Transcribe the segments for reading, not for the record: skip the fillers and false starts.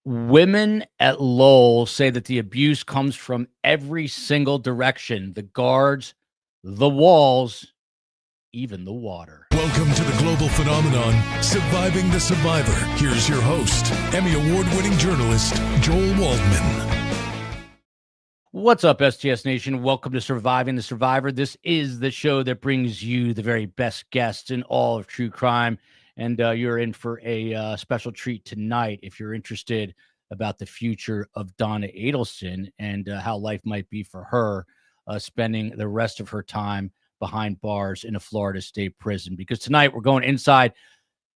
Women at Lowell say that the abuse comes from every single direction: the guards, the walls, even the water. Welcome to the global phenomenon, Surviving the Survivor. Here's your host, Emmy award-winning journalist, Joel Waldman. What's up, STS Nation? Welcome to Surviving the Survivor. This is the show that brings you the very best guests in all of true crime. And you're in for a special treat tonight if you're interested about the future of Donna Adelson and how life might be for her spending the rest of her time behind bars in a Florida state prison. Because tonight we're going inside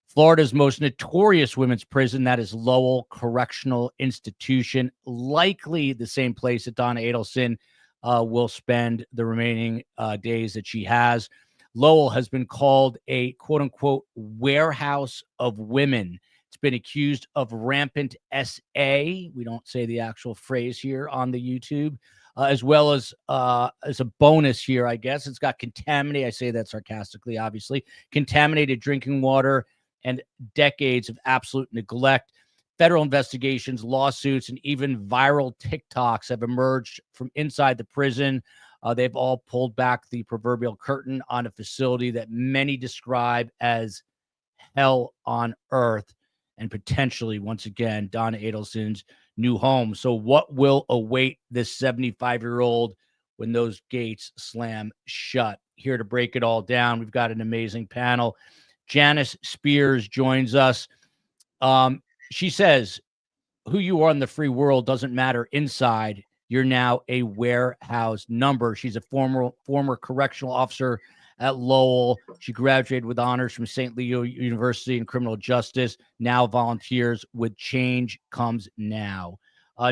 Florida's most notorious women's prison, that is Lowell Correctional Institution, likely the same place that Donna Adelson will spend the remaining days that she has. Lowell has been called a quote-unquote warehouse of women. It's been accused of rampant SA. We don't say the actual phrase here on the YouTube. As well as a bonus here, I guess. It's got contaminated, I say that sarcastically, obviously, contaminated drinking water and decades of absolute neglect. Federal investigations, lawsuits, and even viral TikToks have emerged from inside the prison. They've all pulled back the proverbial curtain on a facility that many describe as hell on earth and potentially, once again, Donna Adelson's new home. So what will await this 75-year-old when those gates slam shut? Here to break it all down, we've got an amazing panel. Janice Spears joins us. She says, who you are in the free world doesn't matter inside. You're now a warehouse number. She's a former correctional officer at Lowell. She graduated with honors from St. Leo University in criminal justice. Now volunteers with Change Comes Now.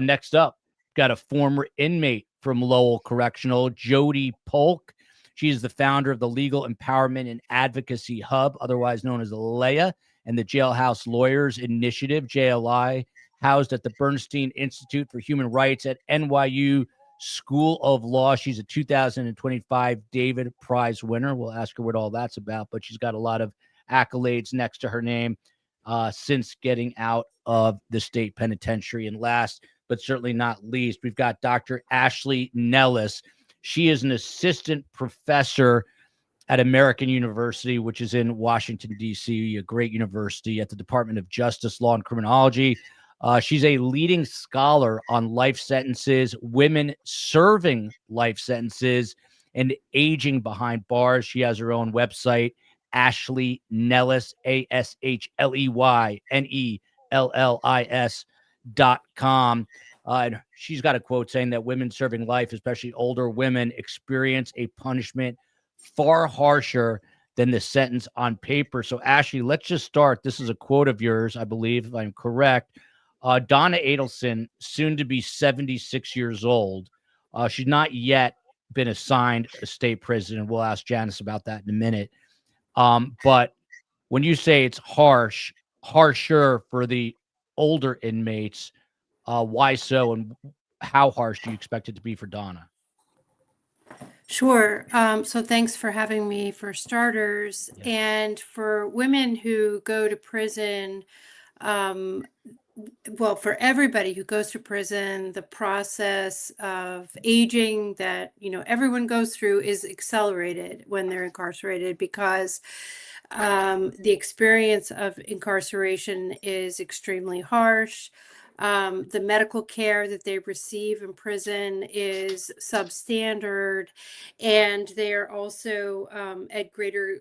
Next up, got a former inmate from Lowell Correctional, Jody Polk. She is the founder of the Legal Empowerment and Advocacy Hub, otherwise known as LEA, and the Jailhouse Lawyers Initiative, JLI, housed at the Bernstein Institute for Human Rights at NYU School of Law. She's a 2025 David Prize winner. We'll ask her what all that's about, but she's got a lot of accolades next to her name since getting out of the state penitentiary. And last, but certainly not least, we've got Dr. Ashley Nellis. She is an assistant professor at American University, which is in Washington, D.C., a great university, at the Department of Justice, Law, and Criminology. She's a leading scholar on life sentences, women serving life sentences, and aging behind bars. She has her own website, Ashley Nellis, AshleyNellis.com. And she's got a quote saying that women serving life, especially older women, experience a punishment far harsher than the sentence on paper. So, Ashley, let's just start. This is a quote of yours, I believe, if I'm correct. Donna Adelson, soon to be 76 years old. She's not yet been assigned a state prison, and we'll ask Janice about that in a minute. But when you say it's harsher for the older inmates, why so, and how harsh do you expect it to be for Donna? Sure. So thanks for having me for starters. Yeah. And for women who go to prison, well, for everybody who goes to prison, the process of aging that, everyone goes through is accelerated when they're incarcerated because the experience of incarceration is extremely harsh. The medical care that they receive in prison is substandard, and they are also at greater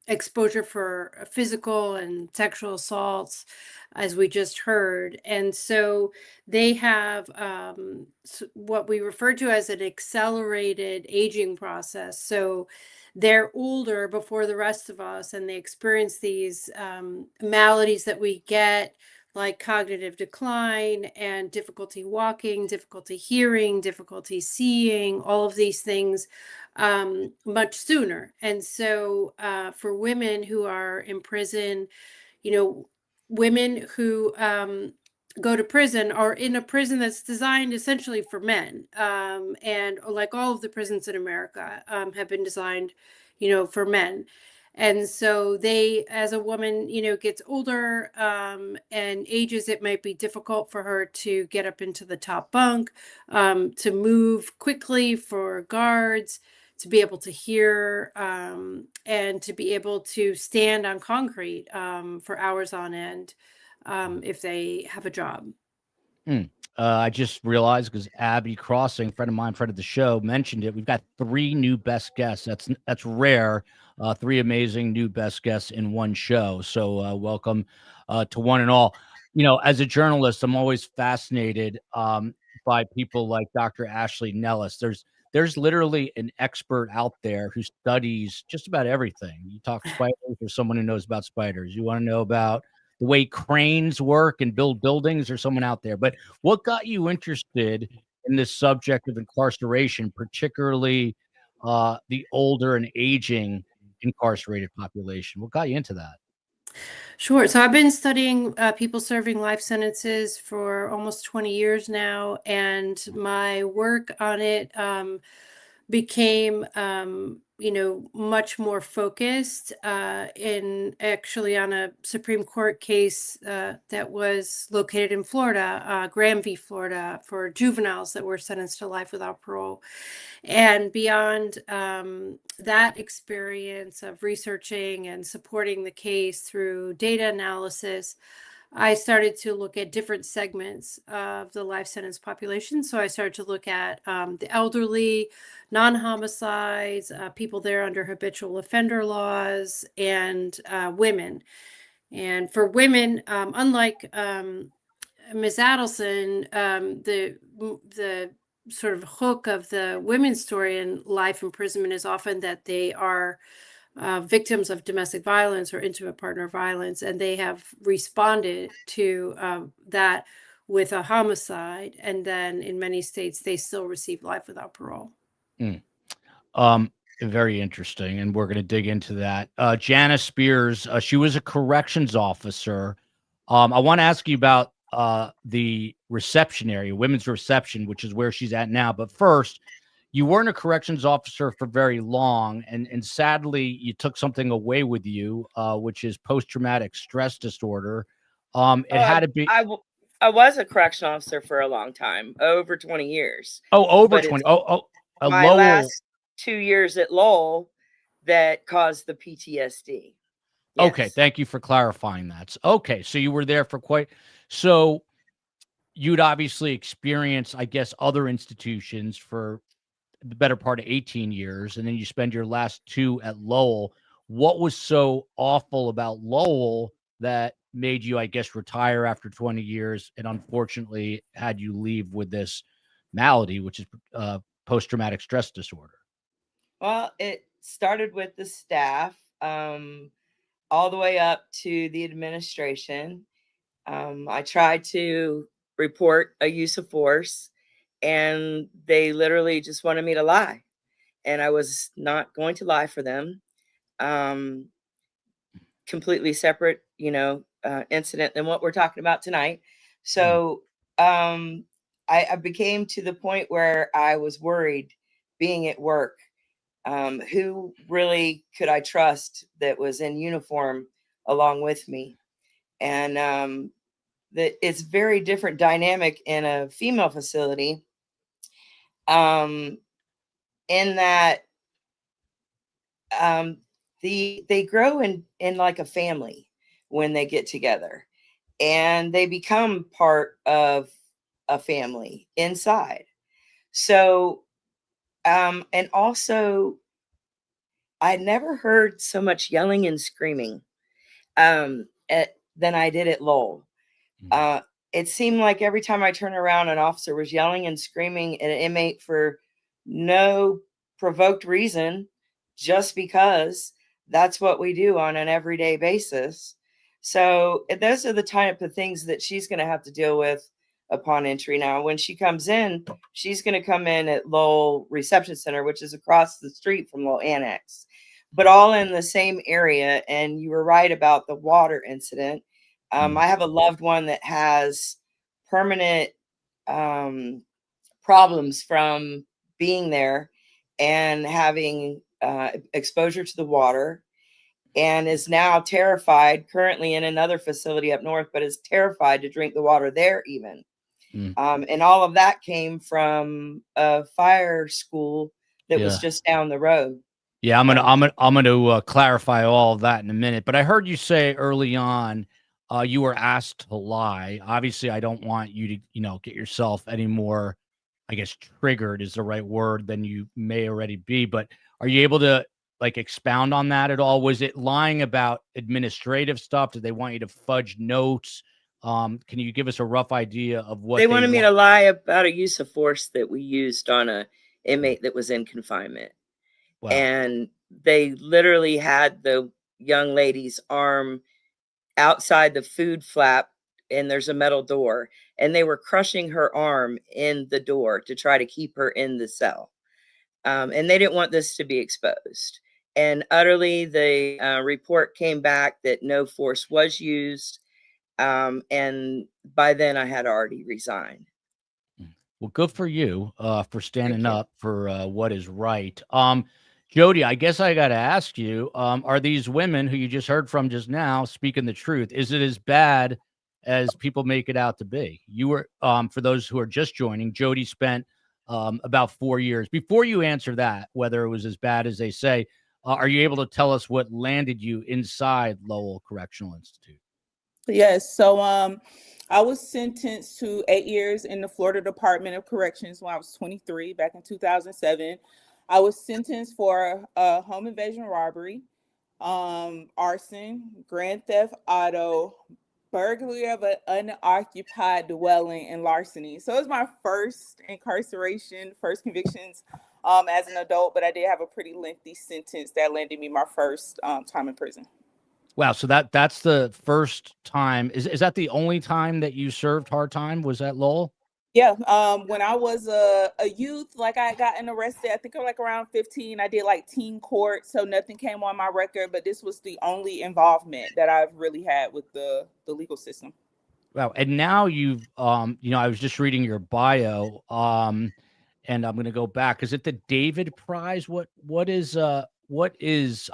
exposure for physical and sexual assaults, as we just heard. And so they have what we refer to as an accelerated aging process. So they're older before the rest of us, and they experience these maladies that we get, like cognitive decline and difficulty walking, difficulty hearing, difficulty seeing, all of these things much sooner. And so for women who are in prison, women who go to prison are in a prison that's designed essentially for men. And like all of the prisons in America have been designed, for men. And so they, as a woman, gets older and ages, it might be difficult for her to get up into the top bunk, to move quickly for guards, to be able to hear, and to be able to stand on concrete for hours on end if they have a job. I just realized because Abby Crossing, friend of mine, friend of the show, mentioned it. We've got 3 new best guests. That's rare. 3 amazing new best guests in one show. So welcome to one and all. As a journalist, I'm always fascinated by people like Dr. Ashley Nellis. There's literally an expert out there who studies just about everything. You talk spiders, there's someone who knows about spiders. You want to know about the way cranes work and build buildings, there's someone out there. But what got you interested in this subject of incarceration, particularly the older and aging incarcerated population? What got you into that? Sure. So I've been studying people serving life sentences for almost 20 years now, and my work on it became much more focused in actually on a Supreme Court case that was located in Florida, Graham v. Florida, for juveniles that were sentenced to life without parole. And beyond that experience of researching and supporting the case through data analysis, I started to look at different segments of the life sentence population. So I started to look at the elderly, non-homicides, people there under habitual offender laws, and women. And for women, unlike Ms. Adelson, the sort of hook of the women's story in life imprisonment is often that they are victims of domestic violence or intimate partner violence, and they have responded to that with a homicide, and then in many states they still receive life without parole. Mm. Very interesting, and we're going to dig into that. Janice Spears, she was a corrections officer. I want to ask you about the reception area, women's reception, which is where she's at now. But first, you weren't a corrections officer for very long, and sadly, you took something away with you, which is post-traumatic stress disorder. It had to be I was a correction officer for a long time, over 20 years. over But 20. my Lowell. last 2 years at Lowell that caused the PTSD. Okay, Yes. thank you for clarifying that. Okay, so you were there for so you'd obviously experienced, I guess, other institutions for the better part of 18 years, and then you spend your last 2 at Lowell. What was so awful about Lowell that made you, I guess, retire after 20 years and unfortunately had you leave with this malady, which is post-traumatic stress disorder? Well, it started with the staff, all the way up to the administration. I tried to report a use of force, and they literally just wanted me to lie. And I was not going to lie for them. Completely separate, incident than what we're talking about tonight. So I became to the point where I was worried being at work. Who really could I trust that was in uniform along with me? And that it's very different dynamic in a female facility, in that they grow in like a family when they get together, and they become part of a family inside. So and also, I never heard so much yelling and screaming than I did at Lowell. It seemed like every time I turned around, an officer was yelling and screaming at an inmate for no provoked reason, just because that's what we do on an everyday basis. So those are the type of things that she's going to have to deal with upon entry. Now, when she comes in, she's going to come in at Lowell Reception Center, which is across the street from Lowell Annex, but all in the same area. And you were right about the water incident. I have a loved one that has permanent problems from being there and having exposure to the water. and is now terrified, currently in another facility up north, but is terrified to drink the water there even. And all of that came from a fire school that was just down the road. Yeah, I'm gonna clarify all of that in a minute. But I heard you say early on, you were asked to lie. Obviously, I don't want you to, get yourself any more, I guess, triggered is the right word than you may already be. But are you able to expound on that at all? Was it lying about administrative stuff? Did they want you to fudge notes? Can you give us a rough idea of what they wanted me to lie about a use of force that we used on a inmate that was in confinement? Wow. And they literally had the young lady's arm outside the food flap, and there's a metal door, and they were crushing her arm in the door to try to keep her in the cell. And they didn't want this to be exposed. And utterly, the report came back that no force was used. And by then I had already resigned. Well, good for you for standing up for what is right. Jody, I guess I got to ask you, are these women who you just heard from just now speaking the truth? Is it as bad as people make it out to be? You were, for those who are just joining, Jody spent about 4 years. Before you answer that, whether it was as bad as they say, are you able to tell us what landed you inside Lowell Correctional Institute? Yes. So I was sentenced to 8 years in the Florida Department of Corrections when I was 23 back in 2007. I was sentenced for home invasion robbery, arson, grand theft auto, burglary of an unoccupied dwelling, and larceny. So it was my first incarceration, first convictions as an adult, but I did have a pretty lengthy sentence that landed me my first time in prison. Wow. So that's the first time. Is that the only time that you served hard time? Was that Lowell? Yeah. When I was a youth, I got gotten arrested, I think I was around 15. I did teen court, so nothing came on my record, but this was the only involvement that I've really had with the legal system. Wow. And now you've, I was just reading your bio, and I'm going to go back. Is it the David Prize? What is,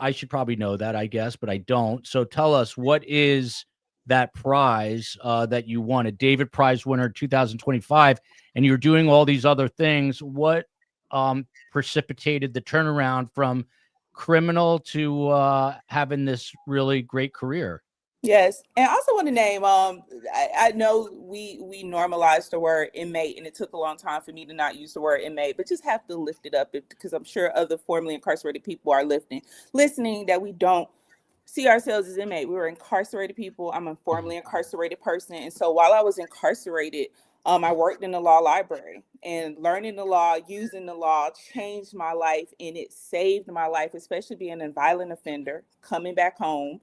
I should probably know that, I guess, but I don't. So tell us, what is that prize that you won? A David Prize winner 2025, and you're doing all these other things. What precipitated the turnaround from criminal to having this really great career? Yes. And I also want to name, I know we normalized the word inmate, and it took a long time for me to not use the word inmate, but just have to lift it up because I'm sure other formerly incarcerated people are listening that we don't see ourselves as inmate. We were incarcerated people. I'm a formerly incarcerated person. And so while I was incarcerated, I worked in the law library, and learning the law, using the law changed my life, and it saved my life, especially being a violent offender, coming back home,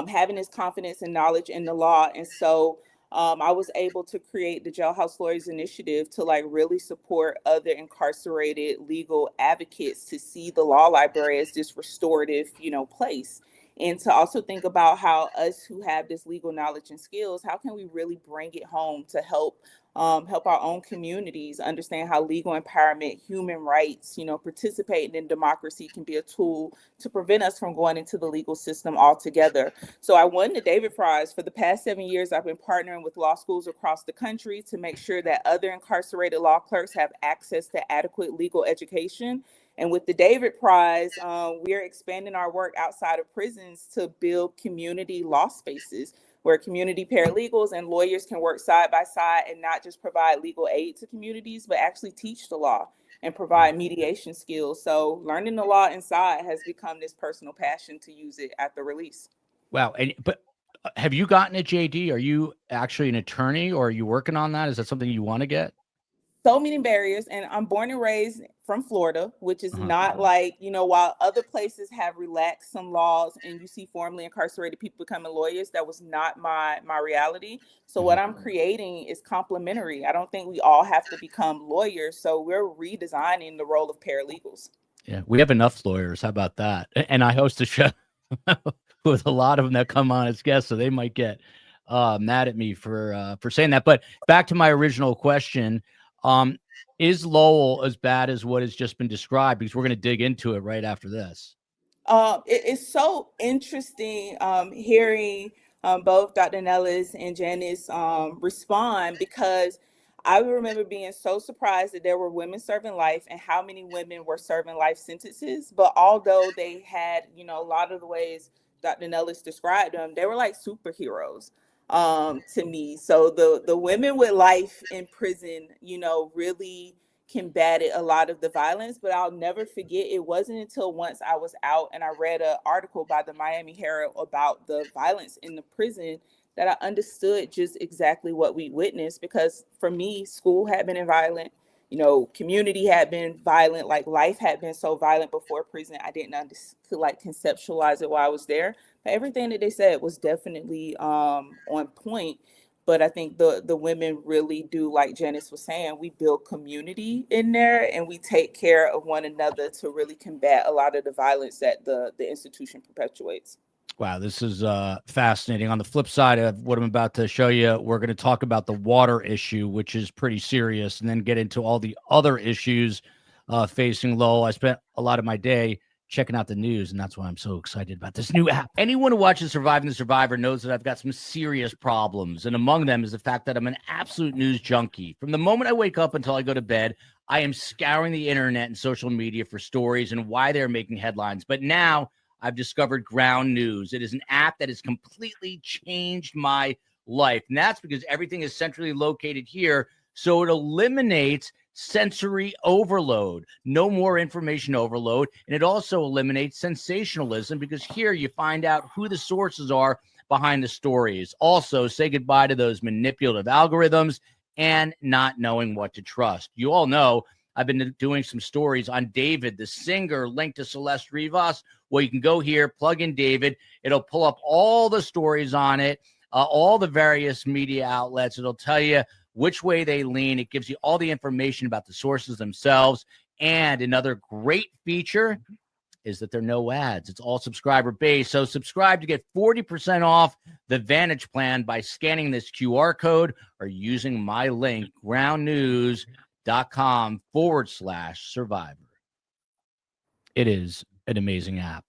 having this confidence and knowledge in the law. And so I was able to create the Jailhouse Lawyers Initiative to really support other incarcerated legal advocates to see the law library as this restorative, place. And to also think about how us who have this legal knowledge and skills, how can we really bring it home to help our own communities understand how legal empowerment, human rights, participating in democracy can be a tool to prevent us from going into the legal system altogether. So I won the David Prize. For the past 7 years, I've been partnering with law schools across the country to make sure that other incarcerated law clerks have access to adequate legal education. And with the David Prize, we're expanding our work outside of prisons to build community law spaces where community paralegals and lawyers can work side by side and not just provide legal aid to communities, but actually teach the law and provide mediation skills. So learning the law inside has become this personal passion to use it at the release. Wow. But have you gotten a JD? Are you actually an attorney, or are you working on that? Is that something you want to get? So many barriers, and I'm born and raised from Florida, which is not while other places have relaxed some laws and you see formerly incarcerated people becoming lawyers, that was not my reality. So what I'm creating is complementary. I don't think we all have to become lawyers. So we're redesigning the role of paralegals. Yeah, we have enough lawyers. How about that? And I host a show with a lot of them that come on as guests, so they might get mad at me for saying that. But back to my original question. Is Lowell as bad as what has just been described? Because we're going to dig into it right after this. It's so interesting hearing both Dr. Nellis and Janice respond, because I remember being so surprised that there were women serving life and how many women were serving life sentences. But although they had, a lot of the ways Dr. Nellis described them, they were like superheroes to me. So the women with life in prison, really combated a lot of the violence. But I'll never forget, it wasn't until once I was out and I read an article by the Miami Herald about the violence in the prison that I understood just exactly what we witnessed. Because for me, school had been violent, community had been violent, like life had been so violent before prison. I didn't conceptualize it while I was there. But everything that they said was definitely on point. But I think the women really do, like Janice was saying, we build community in there and we take care of one another to really combat a lot of the violence that the institution perpetuates. Wow, this is fascinating. On the flip side of what I'm about to show you, we're going to talk about the water issue, which is pretty serious, and then get into all the other issues facing Lowell. I spent a lot of my day checking out the news, and that's why I'm so excited about this new app. Anyone who watches Surviving the Survivor knows that I've got some serious problems, and among them is the fact that I'm an absolute news junkie. From the moment I wake up until I go to bed, I am scouring the internet and social media for stories and why they're making headlines. But now I've discovered Ground News. It is an app that has completely changed my life. And that's because everything is centrally located here. So it eliminates sensory overload, no more information overload. And it also eliminates sensationalism, because here you find out who the sources are behind the stories. Also, say goodbye to those manipulative algorithms and not knowing what to trust. You all know I've been doing some stories on David, the singer linked to Celeste Rivas. Well, you can go here, plug in David. It'll pull up all the stories on it, all the various media outlets. It'll tell you which way they lean. It gives you all the information about the sources themselves. And another great feature is that there are no ads. It's all subscriber based. So subscribe to get 40% off the Vantage plan by scanning this QR code or using my link, groundnews.com/survivor. It is an amazing app,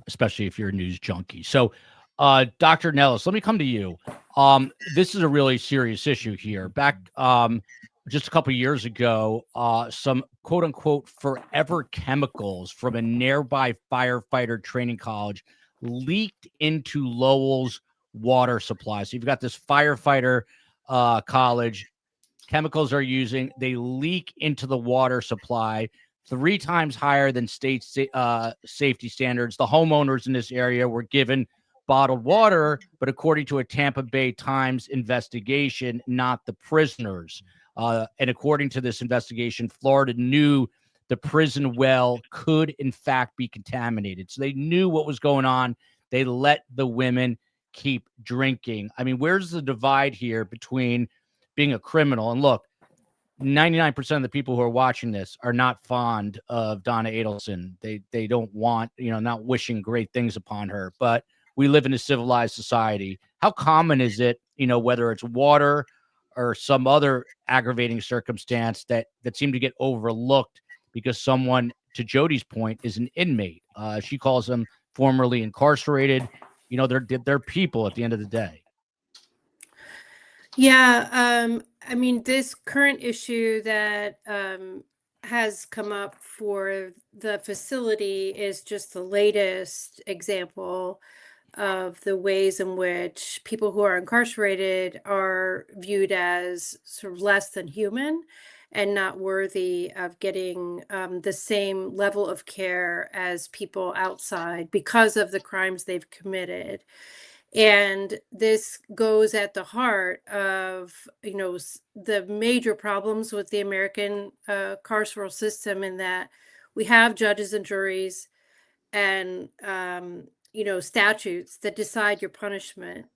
especially if you're a news junkie. So, Dr. Nellis, let me come to you. This is a really serious issue here. Back just a couple of years ago, some quote unquote forever chemicals from a nearby firefighter training college leaked into Lowell's water supply. So you've got this firefighter college. Chemicals are using, they leak into the water supply 3 times higher than state safety standards. The homeowners in this area were given bottled water, but according to a Tampa Bay Times investigation, not the prisoners. And according to this investigation, Florida knew the prison well could in fact be contaminated. So they knew what was going on. They let the women keep drinking. I mean, where's the divide here between being a criminal? And look, 99% of the people who are watching this are not fond of Donna Adelson. They don't want, not wishing great things upon her, but we live in a civilized society. How common is it, whether it's water or some other aggravating circumstance that seem to get overlooked because someone, to Jody's point, is an inmate? She calls them formerly incarcerated. They're people at the end of the day. Yeah, I mean, this current issue that has come up for the facility is just the latest example of the ways in which people who are incarcerated are viewed as sort of less than human and not worthy of getting the same level of care as people outside because of the crimes they've committed. And this goes at the heart of, the major problems with the American carceral system, in that we have judges and juries and, statutes that decide your punishment.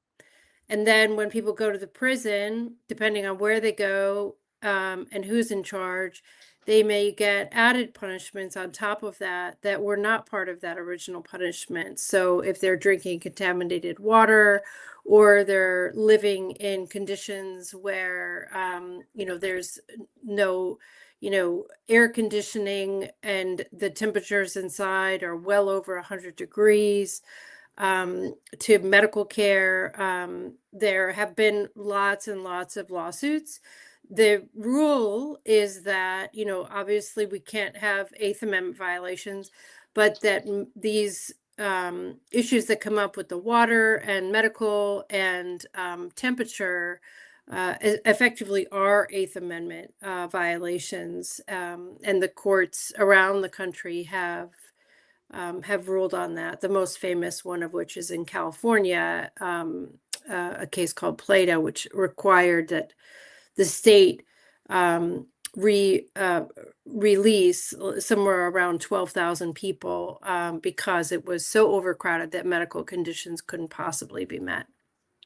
And then when people go to the prison, depending on where they go and who's in charge, they may get added punishments on top of that were not part of that original punishment. So if they're drinking contaminated water, or they're living in conditions where, there's no, air conditioning, and the temperatures inside are well over 100 degrees, to medical care. There have been lots and lots of lawsuits. The rule is that, obviously we can't have Eighth Amendment violations, but that these issues that come up with the water and medical and temperature effectively are Eighth Amendment violations, and the courts around the country have ruled on that. The most famous one of which is in California, a case called Plato, which required that the state release somewhere around 12,000 people because it was so overcrowded that medical conditions couldn't possibly be met.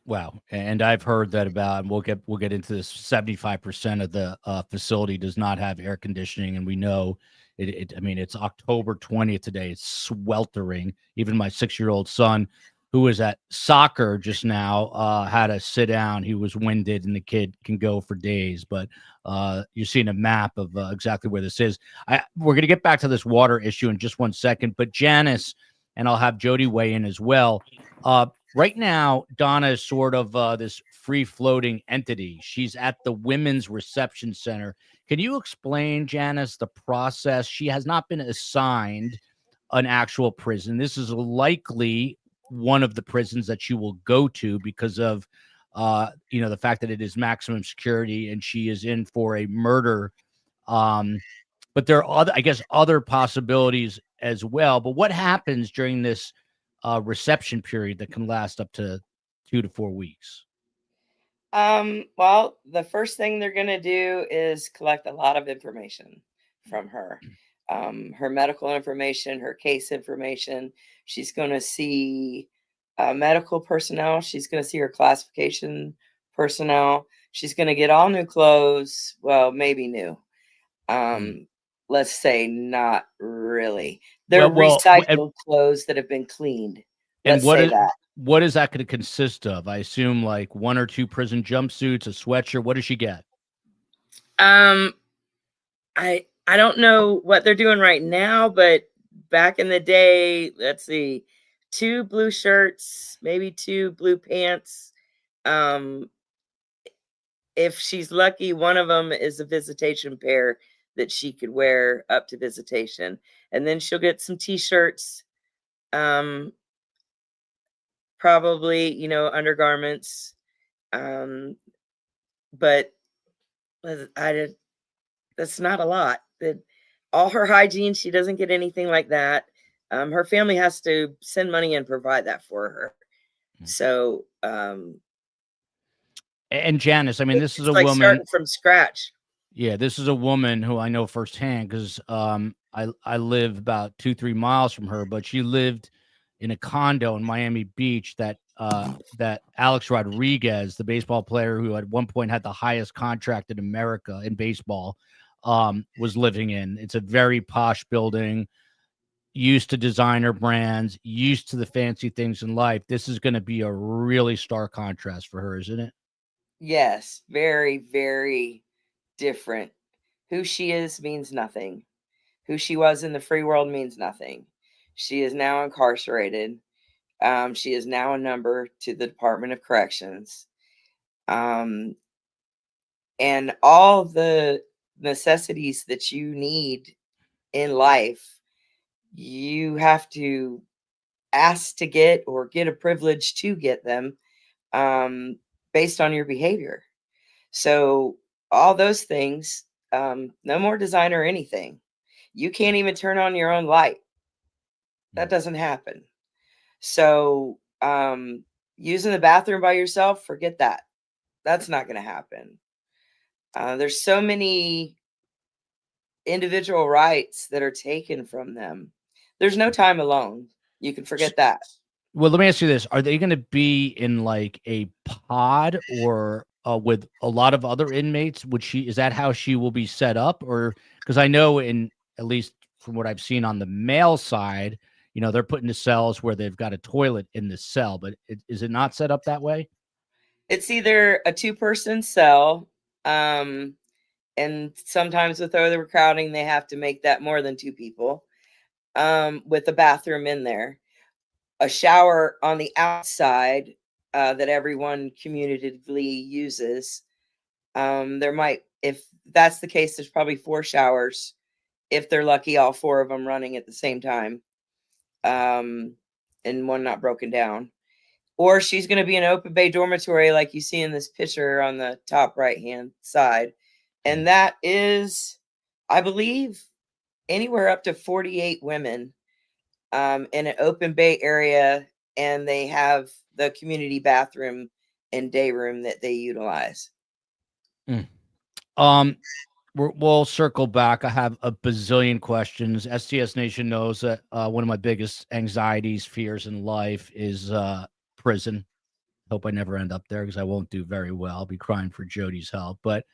Wow. And I've heard that about, and we'll get into this, 75% of the facility does not have air conditioning. And we know I mean, it's October 20th today. It's sweltering. Even my 6-year-old son, who was at soccer just now, had to sit down. He was winded, and the kid can go for days. But you're seeing a map of exactly where this is. We're going to get back to this water issue in just one second. But Janice, and I'll have Jody weigh in as well. Right now, Donna is sort of this free-floating entity. She's at the Women's Reception Center. Can you explain, Janice, the process? She has not been assigned an actual prison. This is likely one of the prisons that she will go to because of, the fact that it is maximum security and she is in for a murder. But there are other possibilities as well. But what happens during this reception period that can last up to 2 to 4 weeks? Well, the first thing they're going to do is collect a lot of information from her. Her medical information, her case information. She's going to see medical personnel. She's going to see her classification personnel. She's going to get all new clothes. Well, maybe new. Let's say not really. They're recycled clothes that have been cleaned. And what is that going to consist of? I assume like 1 or 2 prison jumpsuits, a sweatshirt. What does she get? I don't know what they're doing right now, but back in the day, let's see, 2 blue shirts, maybe 2 blue pants. If she's lucky, one of them is a visitation pair that she could wear up to visitation. And then she'll get some t-shirts, probably, undergarments. But that's not a lot. All her hygiene, she doesn't get anything like that. Her family has to send money and provide that for her. So, and Janice, I mean, this is a like woman starting from scratch. Yeah, this is a woman who I know firsthand because I live about 2-3 miles from her, but she lived in a condo in Miami Beach that Alex Rodriguez, the baseball player who at one point had the highest contract in America in baseball, was living in. It's a very posh building, used to designer brands, used to the fancy things in life. This is going to be a really stark contrast for her, isn't it? Yes, very, very different. Who she is means nothing. Who she was in the free world means nothing. She is now incarcerated. She is now a number to the Department of Corrections. And all the necessities that you need in life, you have to ask to get or get a privilege to get them based on your behavior. So all those things, no more designer or anything. You can't even turn on your own light. That doesn't happen. So using the bathroom by yourself, forget that. That's not going to happen. There's so many individual rights that are taken from them. There's no time alone. You can forget that. Well, let me ask you this. Are they going to be in like a pod or with a lot of other inmates? Is that how she will be set up? Or because I know at least from what I've seen on the male side, they're putting the cells where they've got a toilet in the cell, but is it not set up that way? It's either a 2-person cell, and and sometimes with overcrowding, they have to make that more than 2 people, with a bathroom in there. A shower on the outside that everyone communitively uses. There might, if that's the case, there's probably 4 showers. If they're lucky, all 4 of them running at the same time, and one not broken down. Or she's going to be an open bay dormitory like you see in this picture on the top right-hand side. And that is, I believe, anywhere up to 48 women in an open bay area, and they have the community bathroom and day room that they utilize. We'll circle back. I have a bazillion questions. STS Nation knows that one of my biggest anxieties, fears in life is prison. Hope I never end up there because I won't do very well. I'll be crying for Jody's help. But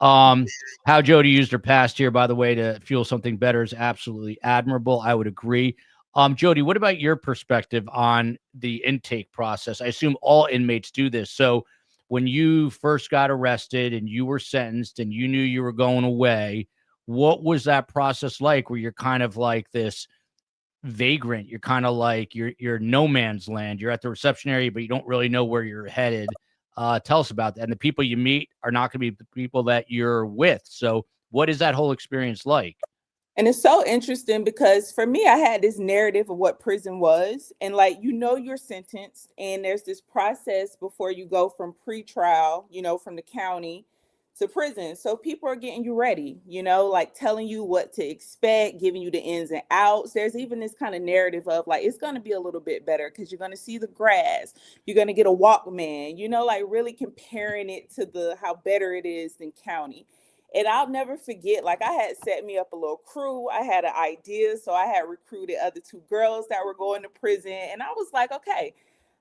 how Jody used her past here, by the way, to fuel something better is absolutely admirable. I would agree. Jody, what about your perspective on the intake process? I assume all inmates do this. So when you first got arrested and you were sentenced and you knew you were going away, what was that process like where you're kind of like this vagrant? You're kind of like you're no man's land. You're at the reception area, but you don't really know where you're headed. Tell us about that. And the people you meet are not going to be the people that you're with. So what is that whole experience like? And it's so interesting because for me, I had this narrative of what prison was. And like, you're sentenced and there's this process before you go from pre-trial, from the county to prison. So people are getting you ready, like telling you what to expect, giving you the ins and outs. There's even this kind of narrative of like, it's going to be a little bit better because you're going to see the grass. You're going to get a Walkman, like really comparing it to how better it is than county. And I'll never forget, like I had set me up a little crew. I had an idea. So I had recruited other 2 girls that were going to prison. And I was like, okay,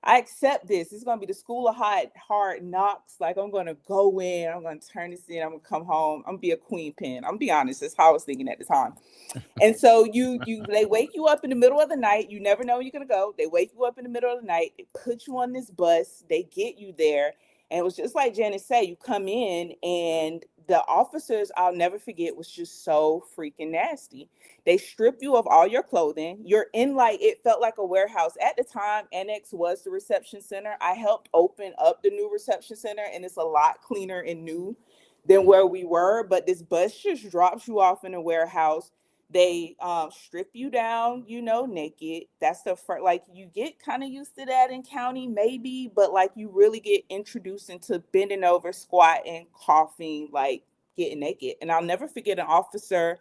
I accept this. It's going to be the school of hard knocks. Like I'm going to go in, I'm going to turn this in, I'm going to come home. I'm going to be a queen pin. I'm going to be honest. That's how I was thinking at the time. And so they wake you up in the middle of the night. You never know where you're going to go. They wake you up in the middle of the night. They put you on this bus. They get you there. And it was just like Janice said, you come in and the officers, I'll never forget, was just so freaking nasty. They strip you of all your clothing. You're in like, it felt like a warehouse. At the time, Annex was the reception center. I helped open up the new reception center and it's a lot cleaner and new than where we were. But this bus just drops you off in a warehouse. They strip you down, naked. That's the first, like you get kind of used to that in county maybe, but like you really get introduced into bending over, squatting, coughing, like getting naked. And I'll never forget an officer,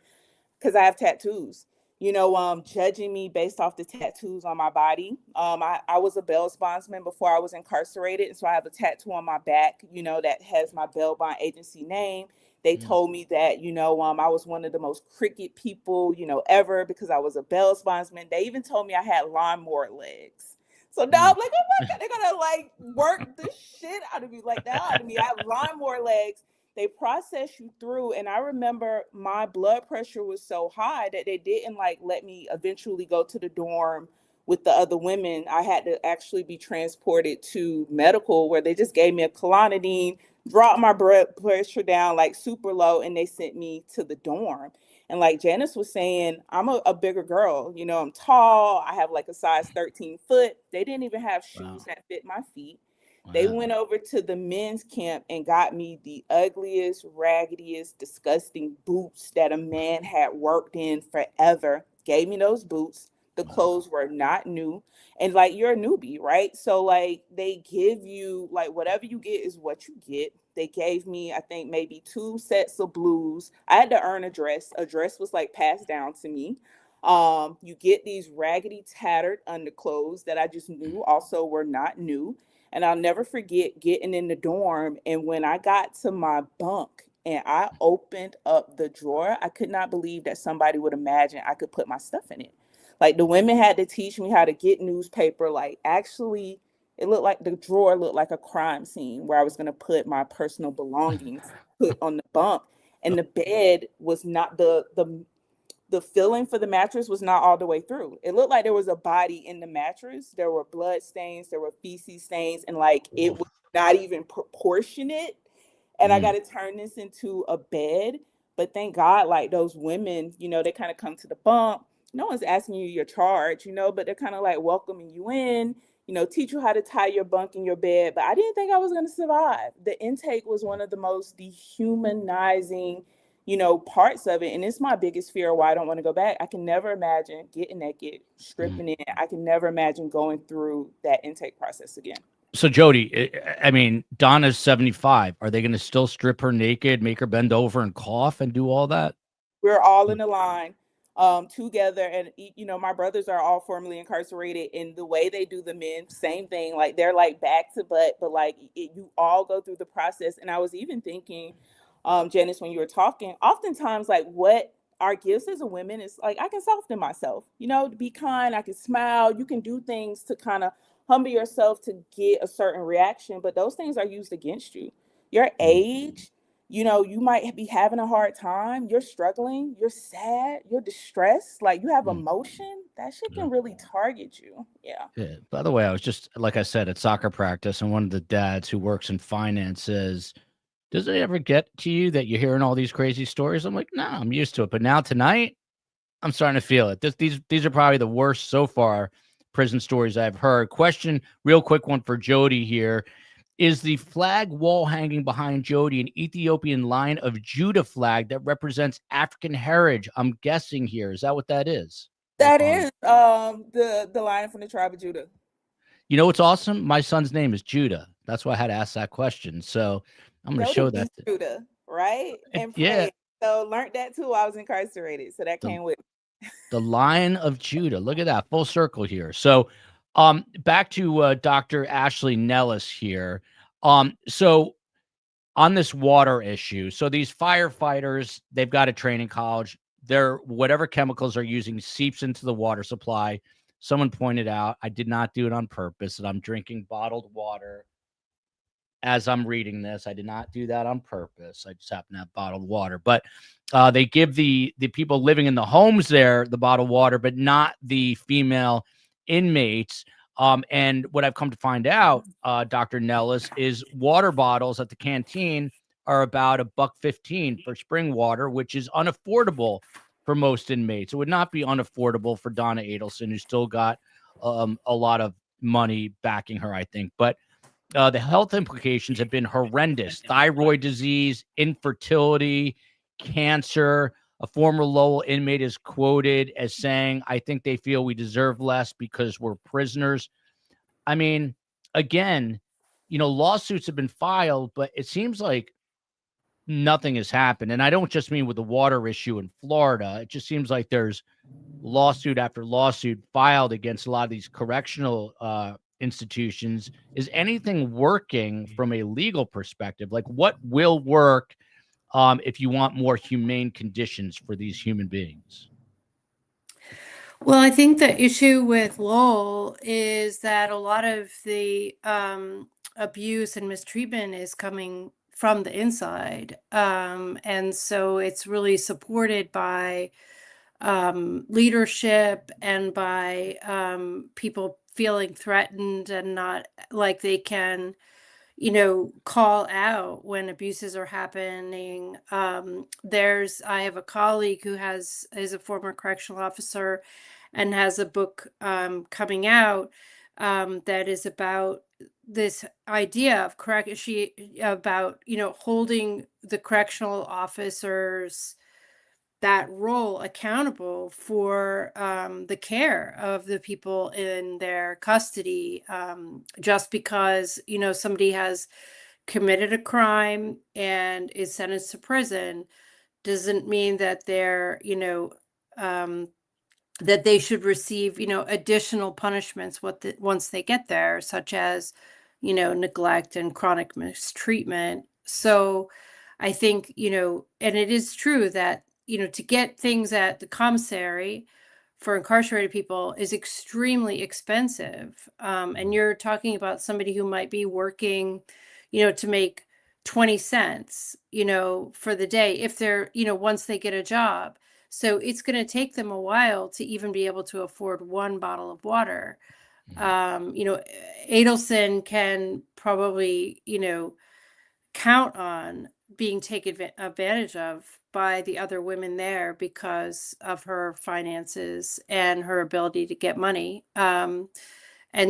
because I have tattoos, judging me based off the tattoos on my body. I was a bail bondsman before I was incarcerated. And so I have a tattoo on my back, that has my bail bond agency name. They told me that, I was one of the most cricket people, ever because I was a bail bondsman. They even told me I had lawnmower legs. So now I'm like, oh my God, they're going to like work the shit out of me, like that out of me. I have lawnmower legs. They process you through. And I remember my blood pressure was so high that they didn't like let me eventually go to the dorm with the other women. I had to actually be transported to medical where they just gave me a clonidine, dropped my blood pressure down like super low, and they sent me to the dorm. And like Janice was saying, I'm a bigger girl. I'm tall. I have like a size 13 foot. They didn't even have shoes that fit my feet. They went over to the men's camp and got me the ugliest, raggediest, disgusting boots that a man had worked in forever. Gave me those boots. The clothes were not new. And like, you're a newbie, right? So like they give you like whatever you get is what you get. They gave me, I think, maybe 2 sets of blues. I had to earn a dress. A dress was like passed down to me. You get these raggedy, tattered underclothes that I just knew also were not new. And I'll never forget getting in the dorm. And when I got to my bunk and I opened up the drawer, I could not believe that somebody would imagine I could put my stuff in it. Like the women had to teach me how to get newspaper. Like actually, it looked like the drawer looked like a crime scene where I was going to put my personal belongings put on the bunk. And the bed was not the filling for the mattress was not all the way through. It looked like there was a body in the mattress. There were blood stains, there were feces stains, and like it was not even proportionate. and I got to turn this into a bed. But thank God, like those women, they kind of come to the bump. No one's asking you your charge, but they're kind of like welcoming you in, teach you how to tie your bunk in your bed. But I didn't think I was going to survive. The intake was one of the most dehumanizing, parts of it. And it's my biggest fear why I don't want to go back. I can never imagine getting naked, stripping in. I can never imagine going through that intake process again. So Jody, I mean, Donna's 75. Are they going to still strip her naked, make her bend over and cough and do all that? We're all in the line together. And, my brothers are all formerly incarcerated, and the way they do the men, same thing. Like they're like back to butt, but like you all go through the process. And I was even thinking, Janice, when you were talking, oftentimes like what our gifts as a women is like, I can soften myself, to be kind. I can smile. You can do things to kind of humble yourself to get a certain reaction, but those things are used against you. Your age, you might be having a hard time. You're struggling. You're sad. You're distressed. Like you have emotion. That shit can really target you. Yeah. By the way, I was just, like I said, at soccer practice, and one of the dads who works in finance says, does it ever get to you that you're hearing all these crazy stories? I'm like, no, I'm used to it. But now tonight, I'm starting to feel it. These are probably the worst so far prison stories I've heard. Question, real quick one for Jody here. Is the flag wall hanging behind Jody an Ethiopian Lion of Judah flag that represents African heritage? I'm guessing here. Is that what that is? That is the lion from the tribe of Judah. You know what's awesome? My son's name is Judah. That's why I had to ask that question. So I'm going to show that. Judah, right? And yeah. So learned that too. I was incarcerated. So that came with me. The Lion of Judah. Look at that. Full circle here. So back to Dr. Ashley Nellis here. So on this water issue, so these firefighters, they've got to train in college. Their whatever chemicals are using seeps into the water supply. Someone pointed out, I did not do it on purpose, that I'm drinking bottled water as I'm reading this. I did not do that on purpose. I just happen to have bottled water. But they give the people living in the homes there the bottled water, but not the female inmates. And what I've come to find out, Dr. Nellis, is water bottles at the canteen are about $1.15 for spring water, which is unaffordable for most inmates. It would not be unaffordable for Donna Adelson, who's still got a lot of money backing her, I think. But the health implications have been horrendous. Thyroid disease, infertility, cancer. A former Lowell inmate is quoted as saying, I think they feel we deserve less because we're prisoners. I mean, again, lawsuits have been filed, but it seems like nothing has happened. And I don't just mean with the water issue in Florida. It just seems like there's lawsuit after lawsuit filed against a lot of these correctional institutions. Is anything working from a legal perspective? Like what will work if you want more humane conditions for these human beings? Well, I think the issue with Lowell is that a lot of the abuse and mistreatment is coming from the inside. And so it's really supported by leadership and by people feeling threatened and not like they can, call out when abuses are happening. I have a colleague who is a former correctional officer and has a book coming out that is about this idea of holding the correctional officers that role accountable for the care of the people in their custody. Just because, somebody has committed a crime and is sentenced to prison doesn't mean that they're, that they should receive, additional punishments once they get there, such as, neglect and chronic mistreatment. So I think, and it is true that, to get things at the commissary for incarcerated people is extremely expensive. And you're talking about somebody who might be working, to make 20 cents, for the day if they're, once they get a job. So it's going to take them a while to even be able to afford one bottle of water. Adelson can probably, count on being taken advantage of by the other women there because of her finances and her ability to get money. And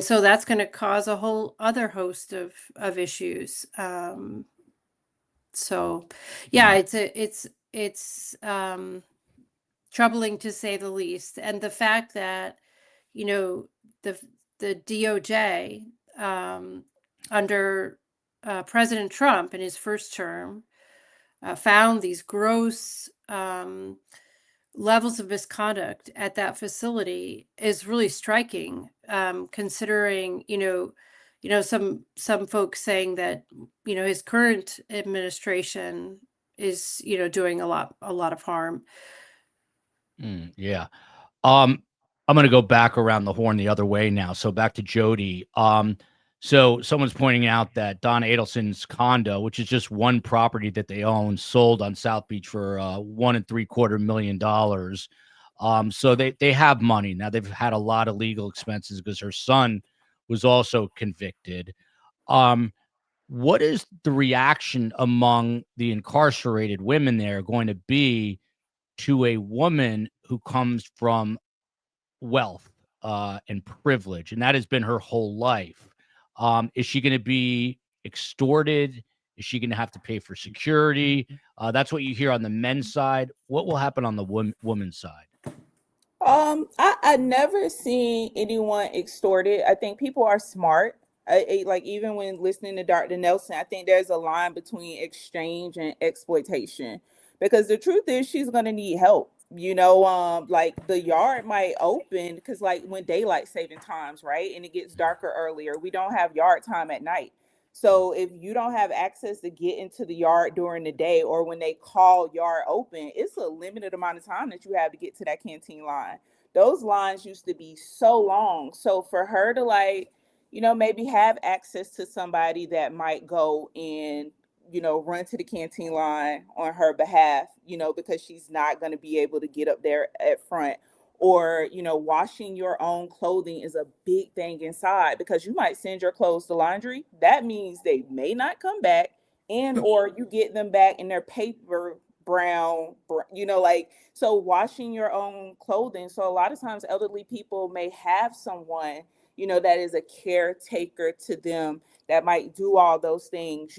so that's going to cause a whole other host of issues. So yeah, it's troubling to say the least. And the fact that, you know, the DOJ under President Trump in his first term found these gross levels of misconduct at that facility is really striking, considering, some folks saying that, his current administration is, doing a lot of harm. Yeah. I'm going to go back around the horn the other way now. So back to Jody. So someone's pointing out that Donna Adelson's condo, which is just one property that they own, sold on South Beach for $1.75 million. So they have money now. They've had a lot of legal expenses because her son was also convicted. What is the reaction among the incarcerated women there going to be to a woman who comes from wealth and privilege, and that has been her whole life? Is she going to be extorted? Is she going to have to pay for security? That's what you hear on the men's side. What will happen on the woman's side? I never seen anyone extorted. I think people are smart. Like even when listening to Dr. Nelson, I think there's a line between exchange and exploitation, because the truth is she's gonna need help. Like the yard might open because like when daylight saving times, right, and it gets darker earlier, we don't have yard time at night. So if you don't have access to get into the yard during the day, or when they call yard open, it's a limited amount of time that you have to get to that canteen line. Those lines used to be so long. So for her to like, maybe have access to somebody that might go and, run to the canteen line on her behalf, because she's not going to be able to get up there at front. Or, washing your own clothing is a big thing inside, because you might send your clothes to laundry. That means they may not come back, and or you get them back in their paper brown, like, so washing your own clothing. So a lot of times elderly people may have someone, that is a caretaker to them that might do all those things,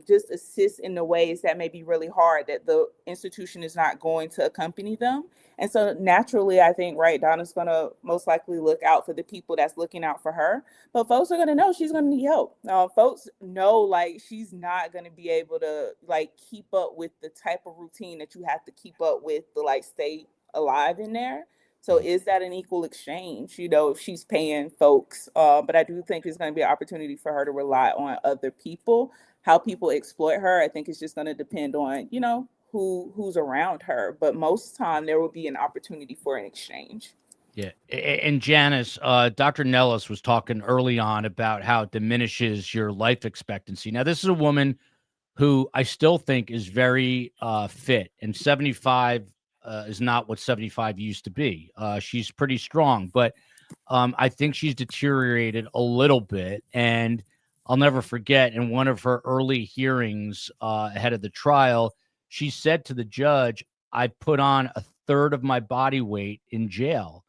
just assist in the ways that may be really hard, that the institution is not going to accompany them. And so naturally, I think, right, Donna's going to most likely look out for the people that's looking out for her. But folks are going to know she's going to need help. Folks know, like, she's not going to be able to, like, keep up with the type of routine that you have to keep up with to, like, stay alive in there. So is that an equal exchange, if she's paying folks? But I do think it's going to be an opportunity for her to rely on other people. How people exploit her, I think it's just going to depend on, who's around her. But most time there will be an opportunity for an exchange. Yeah. And Janice, Dr. Nellis was talking early on about how it diminishes your life expectancy. Now, this is a woman who I still think is very fit, and 75 is not what 75 used to be. She's pretty strong, but I think she's deteriorated a little bit. And I'll never forget, in one of her early hearings ahead of the trial, she said to the judge, I put on a third of my body weight in jail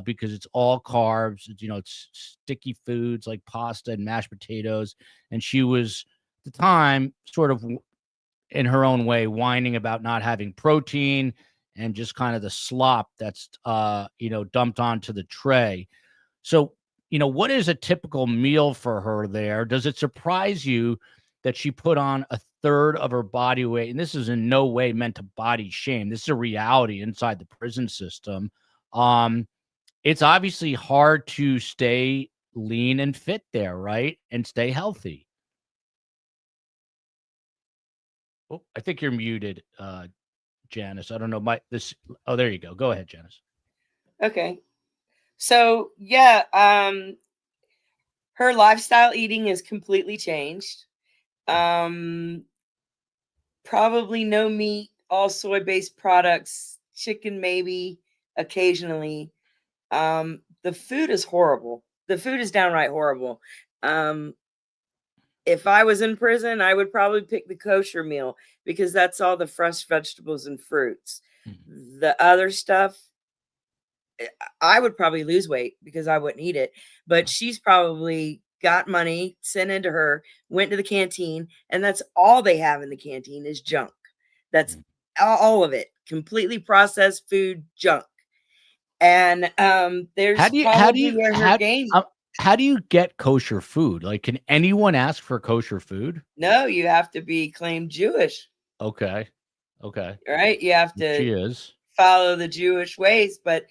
because it's all carbs. It's sticky foods like pasta and mashed potatoes. And she was, at the time, sort of in her own way, whining about not having protein and just kind of the slop that's, dumped onto the tray. So, what is a typical meal for her there? Does it surprise you that she put on a third of her body weight? And this is in no way meant to body shame. This is a reality inside the prison system. It's obviously hard to stay lean and fit there, right? And stay healthy. Oh, I think you're muted, Janice. I don't know. Oh, there you go. Go ahead, Janice. Okay. So yeah, her lifestyle eating is completely changed. Probably no meat, all soy-based products, chicken maybe occasionally. The food is horrible. The food is downright horrible. if I was in prison, I would probably pick the kosher meal because that's all the fresh vegetables and fruits. The other stuff, I would probably lose weight because I wouldn't eat it. But she's probably got money sent into her, went to the canteen, and that's all they have in the canteen is junk. That's all of it, completely processed food junk. And there's probably where her gains. How do you get kosher food? Like, can anyone ask for kosher food? No, you have to be claimed Jewish. Okay. Right? You have She to is. follow the Jewish ways, but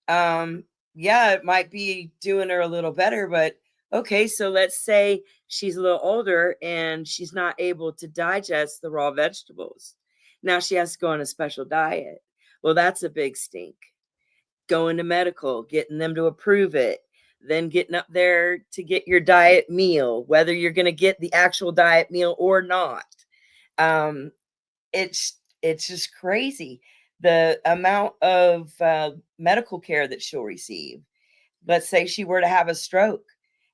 yeah, it might be doing her a little better, but okay, so let's say she's a little older and she's not able to digest the raw vegetables. Now she has to go on a special diet. Well, that's a big stink. Going to medical, getting them to approve it, then getting up there to get your diet meal, whether you're going to get the actual diet meal or not. It's just crazy the amount of medical care that she'll receive. Let's say she were to have a stroke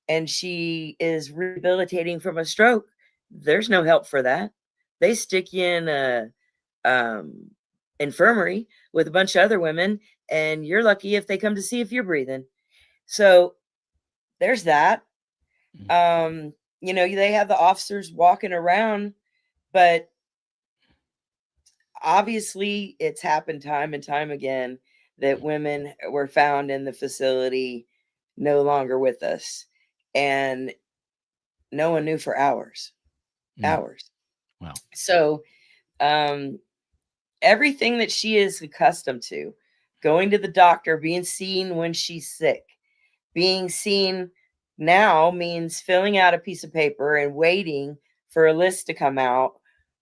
and she is rehabilitating from a stroke. There's no help for that. They stick you in a infirmary with a bunch of other women, and you're lucky if they come to see if you're breathing. So there's that. They have the officers walking around, but obviously it's happened time and time again that women were found in the facility no longer with us, and no one knew for hours. Wow. So everything that she is accustomed to, going to the doctor, being seen when she's sick, being seen now means filling out a piece of paper and waiting for a list to come out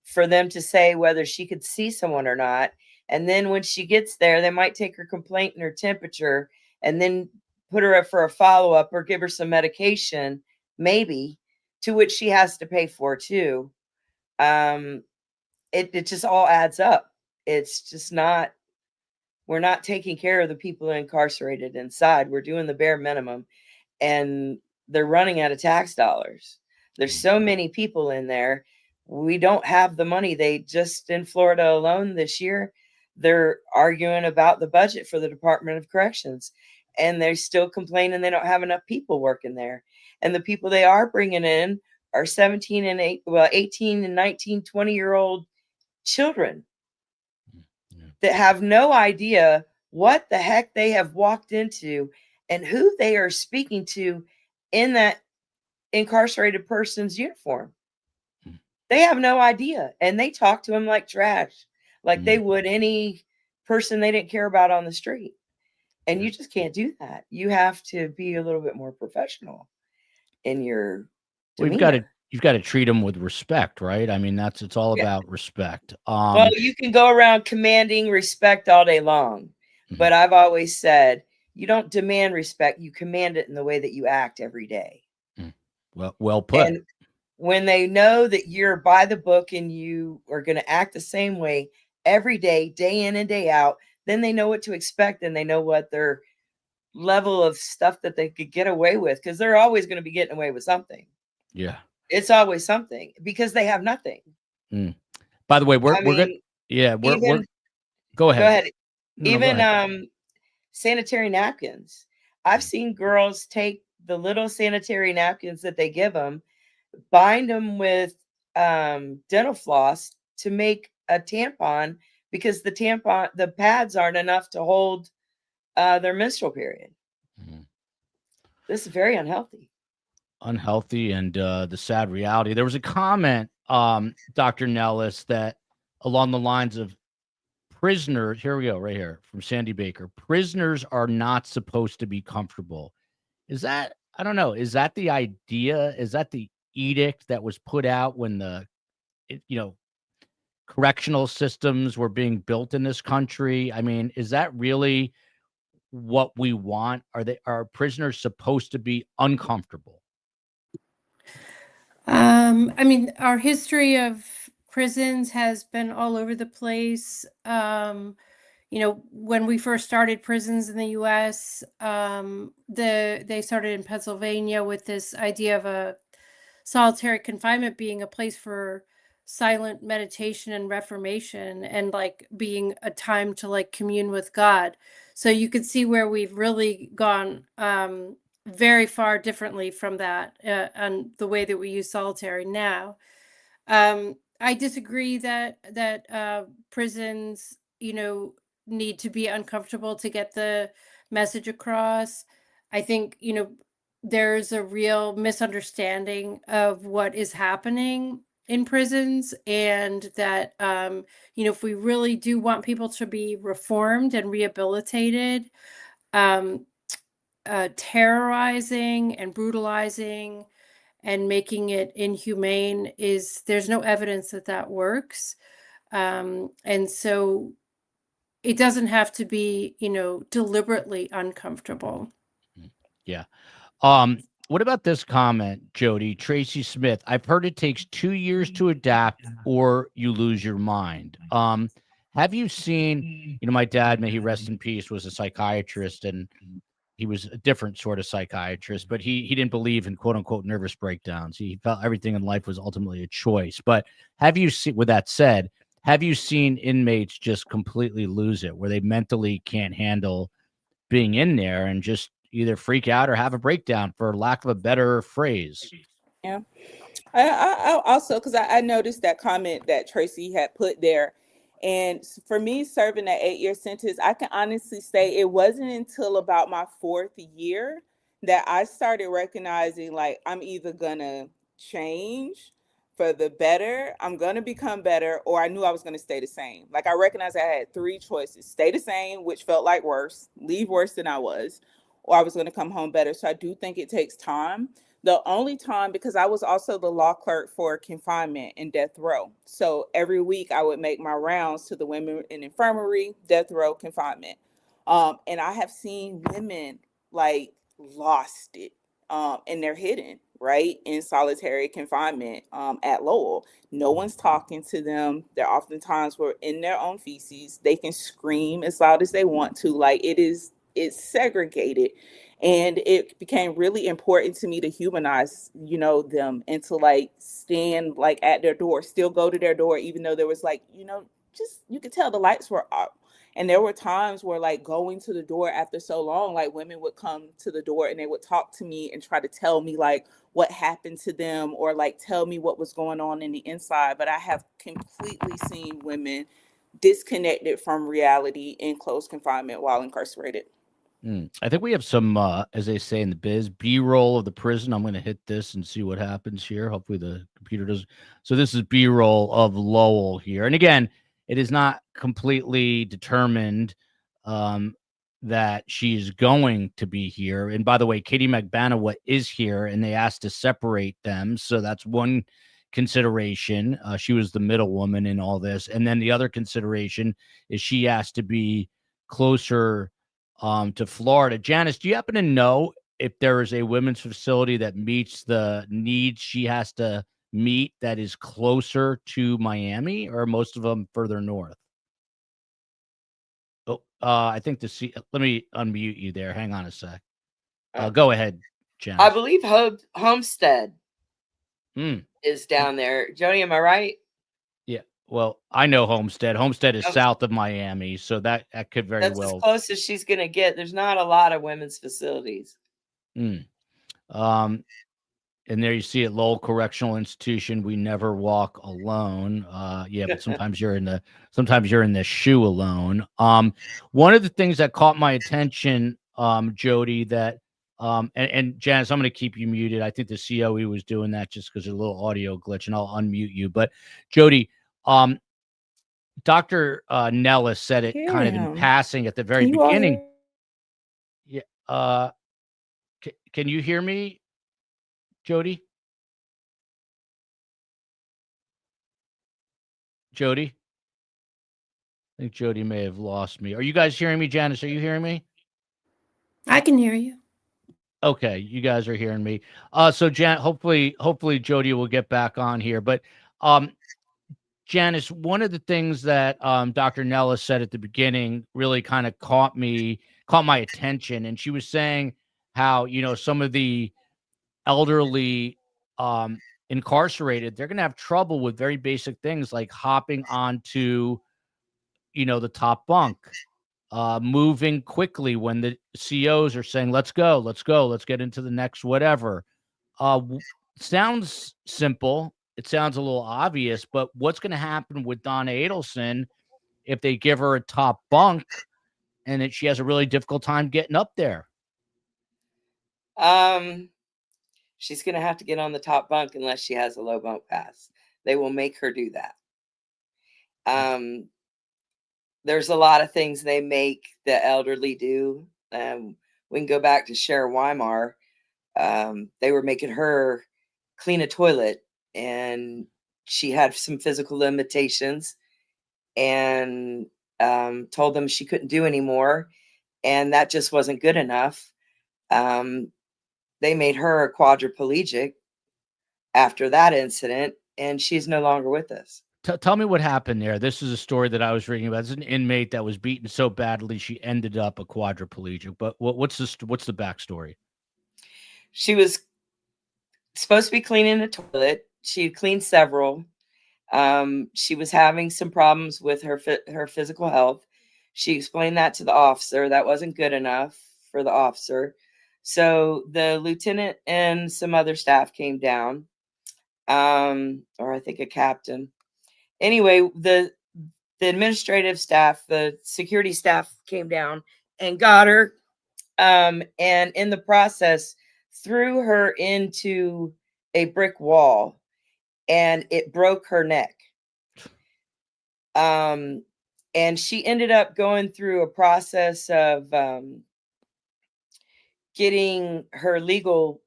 for them to say whether she could see someone or not. And then when she gets there, they might take her complaint and her temperature and then put her up for a follow-up or give her some medication, maybe, to which she has to pay for too. It just all adds up. It's just not, we're not taking care of the people incarcerated inside. We're doing the bare minimum, and they're running out of tax dollars. There's so many people in there. We don't have the money. They just, in Florida alone this year, they're arguing about the budget for the Department of Corrections, and they're still complaining they don't have enough people working there. And the people they are bringing in are 18 and 19, 20-year-old children that have no idea what the heck they have walked into and who they are speaking to in that incarcerated person's uniform. They have no idea, and they talk to them like trash, like they would any person they didn't care about on the street. And you just can't do that. You have to be a little bit more professional in your demeanor. You've got to treat them with respect, right? I mean, it's all about respect. Well, you can go around commanding respect all day long, but I've always said you don't demand respect, you command it in the way that you act every day. Well put. And when they know that you're by the book and you are going to act the same way every day, day in and day out, then they know what to expect, and they know what their level of stuff that they could get away with, because they're always going to be getting away with something. Yeah. It's always something because they have nothing. By the way, we're good. Yeah. Go ahead. Go ahead. No, go ahead. Sanitary napkins. I've seen girls take the little sanitary napkins that they give them, bind them with dental floss to make a tampon, because the pads aren't enough to hold their menstrual period. This is very unhealthy. And the sad reality. There was a comment, Dr. Nellis, that along the lines of prisoners, here we go, right here from Sandy Baker, prisoners are not supposed to be comfortable. Is that, I don't know, is that the idea? Is that the edict that was put out when correctional systems were being built in this country? I mean, is that really what we want? Are prisoners supposed to be uncomfortable? I mean, our history of prisons has been all over the place. When we first started prisons in the U.S., they started in Pennsylvania with this idea of a solitary confinement being a place for silent meditation and reformation, and like being a time to like commune with God. So you can see where we've really gone very far differently from that, and the way that we use solitary now. I disagree that prisons, need to be uncomfortable to get the message across. I think, there's a real misunderstanding of what is happening in prisons, and that, if we really do want people to be reformed and rehabilitated, um, terrorizing and brutalizing and making it inhumane there's no evidence that that works. And so it doesn't have to be, deliberately uncomfortable. Yeah. What about this comment, Jody? Tracy Smith, I've heard it takes 2 years to adapt or you lose your mind. Have you seen, my dad, may he rest in peace, was a psychiatrist, and he was a different sort of psychiatrist, but he didn't believe in quote unquote nervous breakdowns. He felt everything in life was ultimately a choice. But have you seen, with that said, have you seen inmates just completely lose it, where they mentally can't handle being in there and just either freak out or have a breakdown, for lack of a better phrase? Yeah. I also, because I noticed that comment that Tracy had put there. And for me, serving that 8-year sentence, I can honestly say it wasn't until about my 4th year that I started recognizing, like, I'm either going to change for the better, I'm going to become better, or I knew I was going to stay the same. Like, I recognized I had 3 choices: stay the same, which felt like worse, leave worse than I was, or I was going to come home better. So I do think it takes time. The only time, because I was also the law clerk for confinement and death row. So every week I would make my rounds to the women in infirmary, death row, confinement. And I have seen women like lost it, and they're hidden, right, in solitary confinement at Lowell. No one's talking to them. They're oftentimes were in their own feces. They can scream as loud as they want to. Like, it's segregated. And it became really important to me to humanize, them, and to like stand like at their door, still go to their door, even though there was like, just, you could tell the lights were up. And there were times where like going to the door after so long, like women would come to the door and they would talk to me and try to tell me like what happened to them, or like tell me what was going on in the inside. But I have completely seen women disconnected from reality in close confinement while incarcerated. I think we have some, as they say in the biz, B-roll of the prison. I'm going to hit this and see what happens here. Hopefully the computer does. So this is B-roll of Lowell here. And again, it is not completely determined that she's going to be here. And by the way, Katie McBanawa is here, and they asked to separate them. So that's one consideration. She was the middle woman in all this. And then the other consideration is she asked to be closer to Florida. Janice, do you happen to know if there is a women's facility that meets the needs she has to meet that is closer to Miami, or most of them further north? Oh, I think let me unmute you there. Hang on a sec. Go ahead, Janice. I believe Homestead is down there. Jody, am I right? Yeah. Well, I know Homestead. Homestead is south of Miami, so that could very That's well. as close as she's going to get. There's not a lot of women's facilities. And there you see it, Lowell Correctional Institution. We never walk alone. Yeah, but sometimes you're in the shoe alone. One of the things that caught my attention, Jody, that and Janice, I'm going to keep you muted. I think the COE was doing that just because of a little audio glitch, and I'll unmute you. But Jody, Dr. Nellis said it kind of in passing at the very beginning. Yeah. Can you hear me, Jody? Jody? I think Jody may have lost me. Are you guys hearing me, Janice? Are you hearing me? I can hear you. Okay, you guys are hearing me. So hopefully Jody will get back on here. But Janice, one of the things that Dr. Nellis said at the beginning really kind of caught my attention, and she was saying how some of the elderly incarcerated, they're going to have trouble with very basic things like hopping onto, the top bunk, moving quickly when the COs are saying, let's go, let's get into the next whatever. Sounds simple. It sounds a little obvious, but what's going to happen with Donna Adelson if they give her a top bunk and that she has a really difficult time getting up there? She's going to have to get on the top bunk unless she has a low bunk pass. They will make her do that. There's a lot of things they make the elderly do. We can go back to Cher Weimar. They were making her clean a toilet, and she had some physical limitations, and told them she couldn't do anymore, and that just wasn't good enough. They made her a quadriplegic after that incident, and she's no longer with us. Tell me what happened there. This is a story that I was reading about. It's an inmate that was beaten so badly she ended up a quadriplegic. But what's the backstory? She was supposed to be cleaning a toilet. She cleaned several. She was having some problems with her physical health. She explained that to the officer. That wasn't good enough for the officer. So the lieutenant and some other staff came down, or I think a captain. Anyway, the administrative staff, the security staff came down and got her, and in the process threw her into a brick wall, and it broke her neck. And she ended up going through a process of getting her legal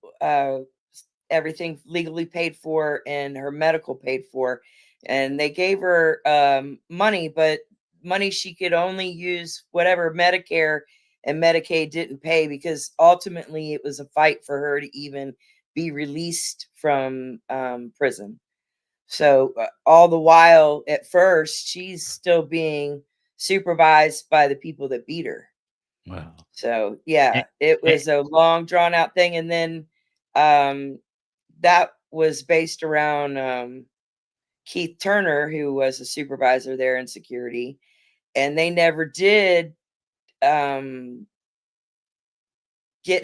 everything legally paid for and her medical paid for. And they gave her money, but money she could only use whatever Medicare and Medicaid didn't pay, because ultimately it was a fight for her to even be released from prison. So all the while, at first, she's still being supervised by the people that beat her. Wow. So yeah, it was a long drawn out thing. And then that was based around Keith Turner, who was a supervisor there in security, and they never did get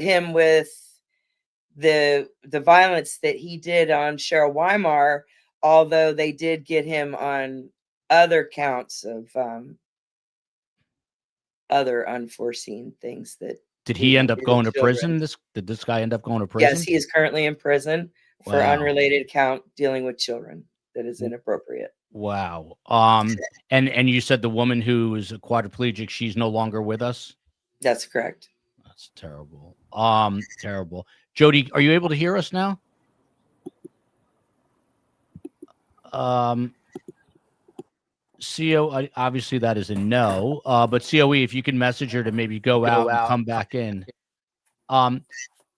him with the violence that he did on Cheryl Weimar, although they did get him on other counts of other unforeseen things. That did he end up going to prison? Did this guy end up going to prison? Yes, he is currently in prison for unrelated account dealing with children that is inappropriate. Wow. And you said the woman who is a quadriplegic, she's no longer with us? That's correct. That's terrible. Terrible. Jody, are you able to hear us now? CO, obviously that is a no. But COE, if you can message her to maybe go out and come back in.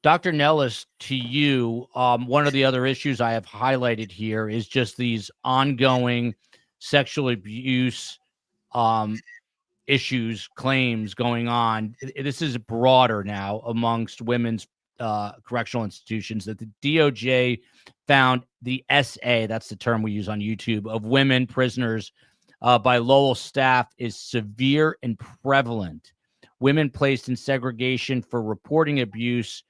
Dr. Nellis, to you, one of the other issues I have highlighted here is just these ongoing sexual abuse issues, claims going on. This is broader now amongst women's correctional institutions, that the DOJ found the SA, that's the term we use on YouTube, of women prisoners by Lowell staff is severe and prevalent. Women placed in segregation for reporting abuse,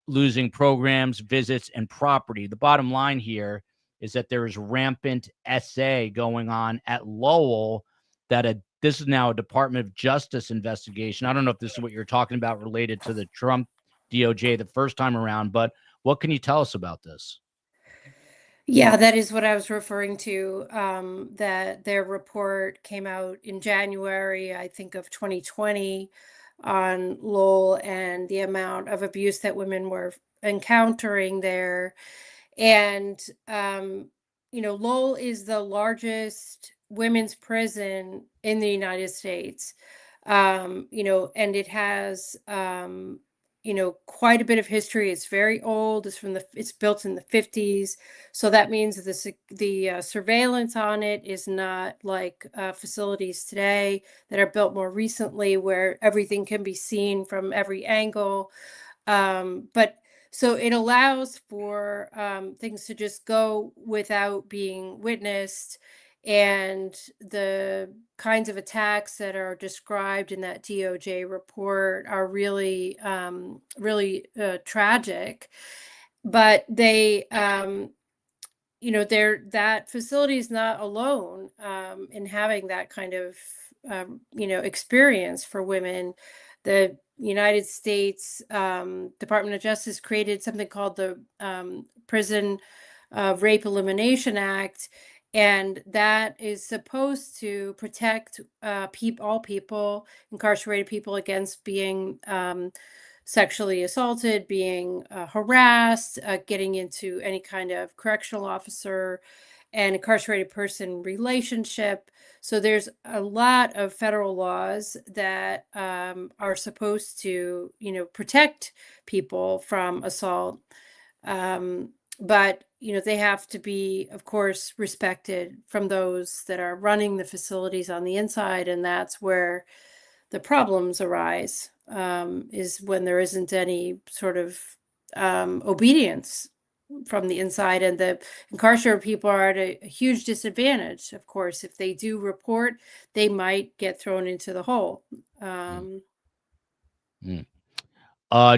losing programs, visits, and property. The bottom line here is that there is rampant SA going on at Lowell, that this is now a Department of Justice investigation. I don't know if this is what you're talking about related to the Trump DOJ the first time around, but what can you tell us about this? Yeah, that is what I was referring to, that their report came out in January, I think, of 2020 on Lowell and the amount of abuse that women were encountering there. And, Lowell is the largest women's prison in the United States, and it has, quite a bit of history. It's very old. It's built in the 50s. So that means the surveillance on it is not like facilities today that are built more recently, where everything can be seen from every angle. But So it allows for things to just go without being witnessed. And the kinds of attacks that are described in that DOJ report are really, really tragic. But they, that facility is not alone in having that kind of, experience for women. The United States Department of Justice created something called the Prison Rape Elimination Act, and that is supposed to protect all people, incarcerated people, against being sexually assaulted, being harassed, getting into any kind of correctional officer and incarcerated person relationship. So there's a lot of federal laws that are supposed to, protect people from assault. But, they have to be, of course, respected from those that are running the facilities on the inside. And that's where the problems arise, is when there isn't any sort of obedience from the inside. And the incarcerated people are at a huge disadvantage, of course. If they do report, they might get thrown into the hole.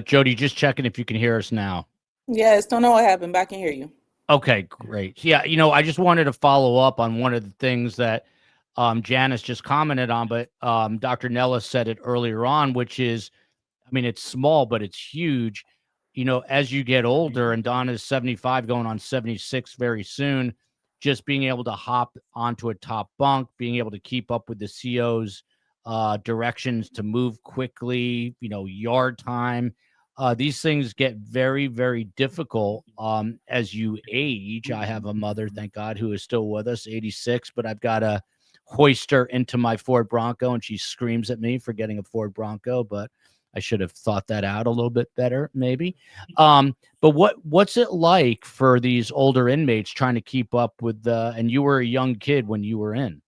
Jody, just checking if you can hear us now. Yes, don't know what happened, but I can hear you. Okay, great. Yeah, I just wanted to follow up on one of the things that Janice just commented on, but Dr. Nellis said it earlier on, which is, it's small, but it's huge. As you get older, and Donna's 75 going on 76 very soon, just being able to hop onto a top bunk, being able to keep up with the CO's directions to move quickly, yard time. These things get very, very difficult as you age. I have a mother, thank God, who is still with us, 86, but I've got to hoist her into my Ford Bronco, and she screams at me for getting a Ford Bronco, but I should have thought that out a little bit better, maybe. But what's it like for these older inmates trying to keep up with and you were a young kid when you were in?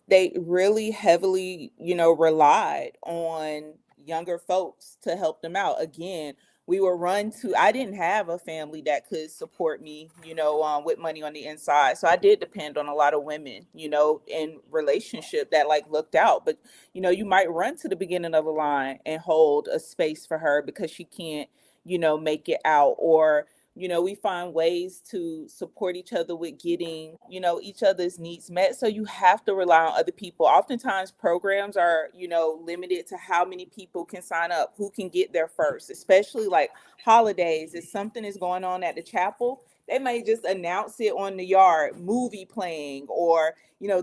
They really heavily, relied on younger folks to help them out. Again, I didn't have a family that could support me, with money on the inside. So I did depend on a lot of women, in relationship that looked out. But, you might run to the beginning of the line and hold a space for her because she can't, make it out. Or, we find ways to support each other with getting, each other's needs met. So you have to rely on other people. Oftentimes programs are, limited to how many people can sign up, who can get there first, especially like holidays. If something is going on at the chapel, they may just announce it on the yard, movie playing, or,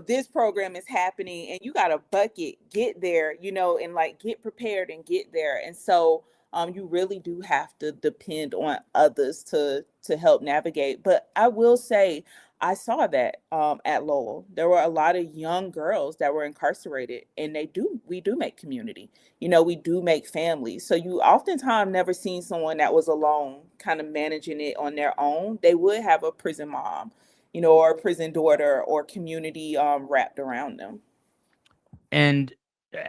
this program is happening and you got a bucket, get there, and get prepared and get there. And so you really do have to depend on others to help navigate. But I will say, I saw that at Lowell. There were a lot of young girls that were incarcerated, and we do make community. We do make families. So you oftentimes never seen someone that was alone, kind of managing it on their own. They would have a prison mom, or a prison daughter, or community wrapped around them. And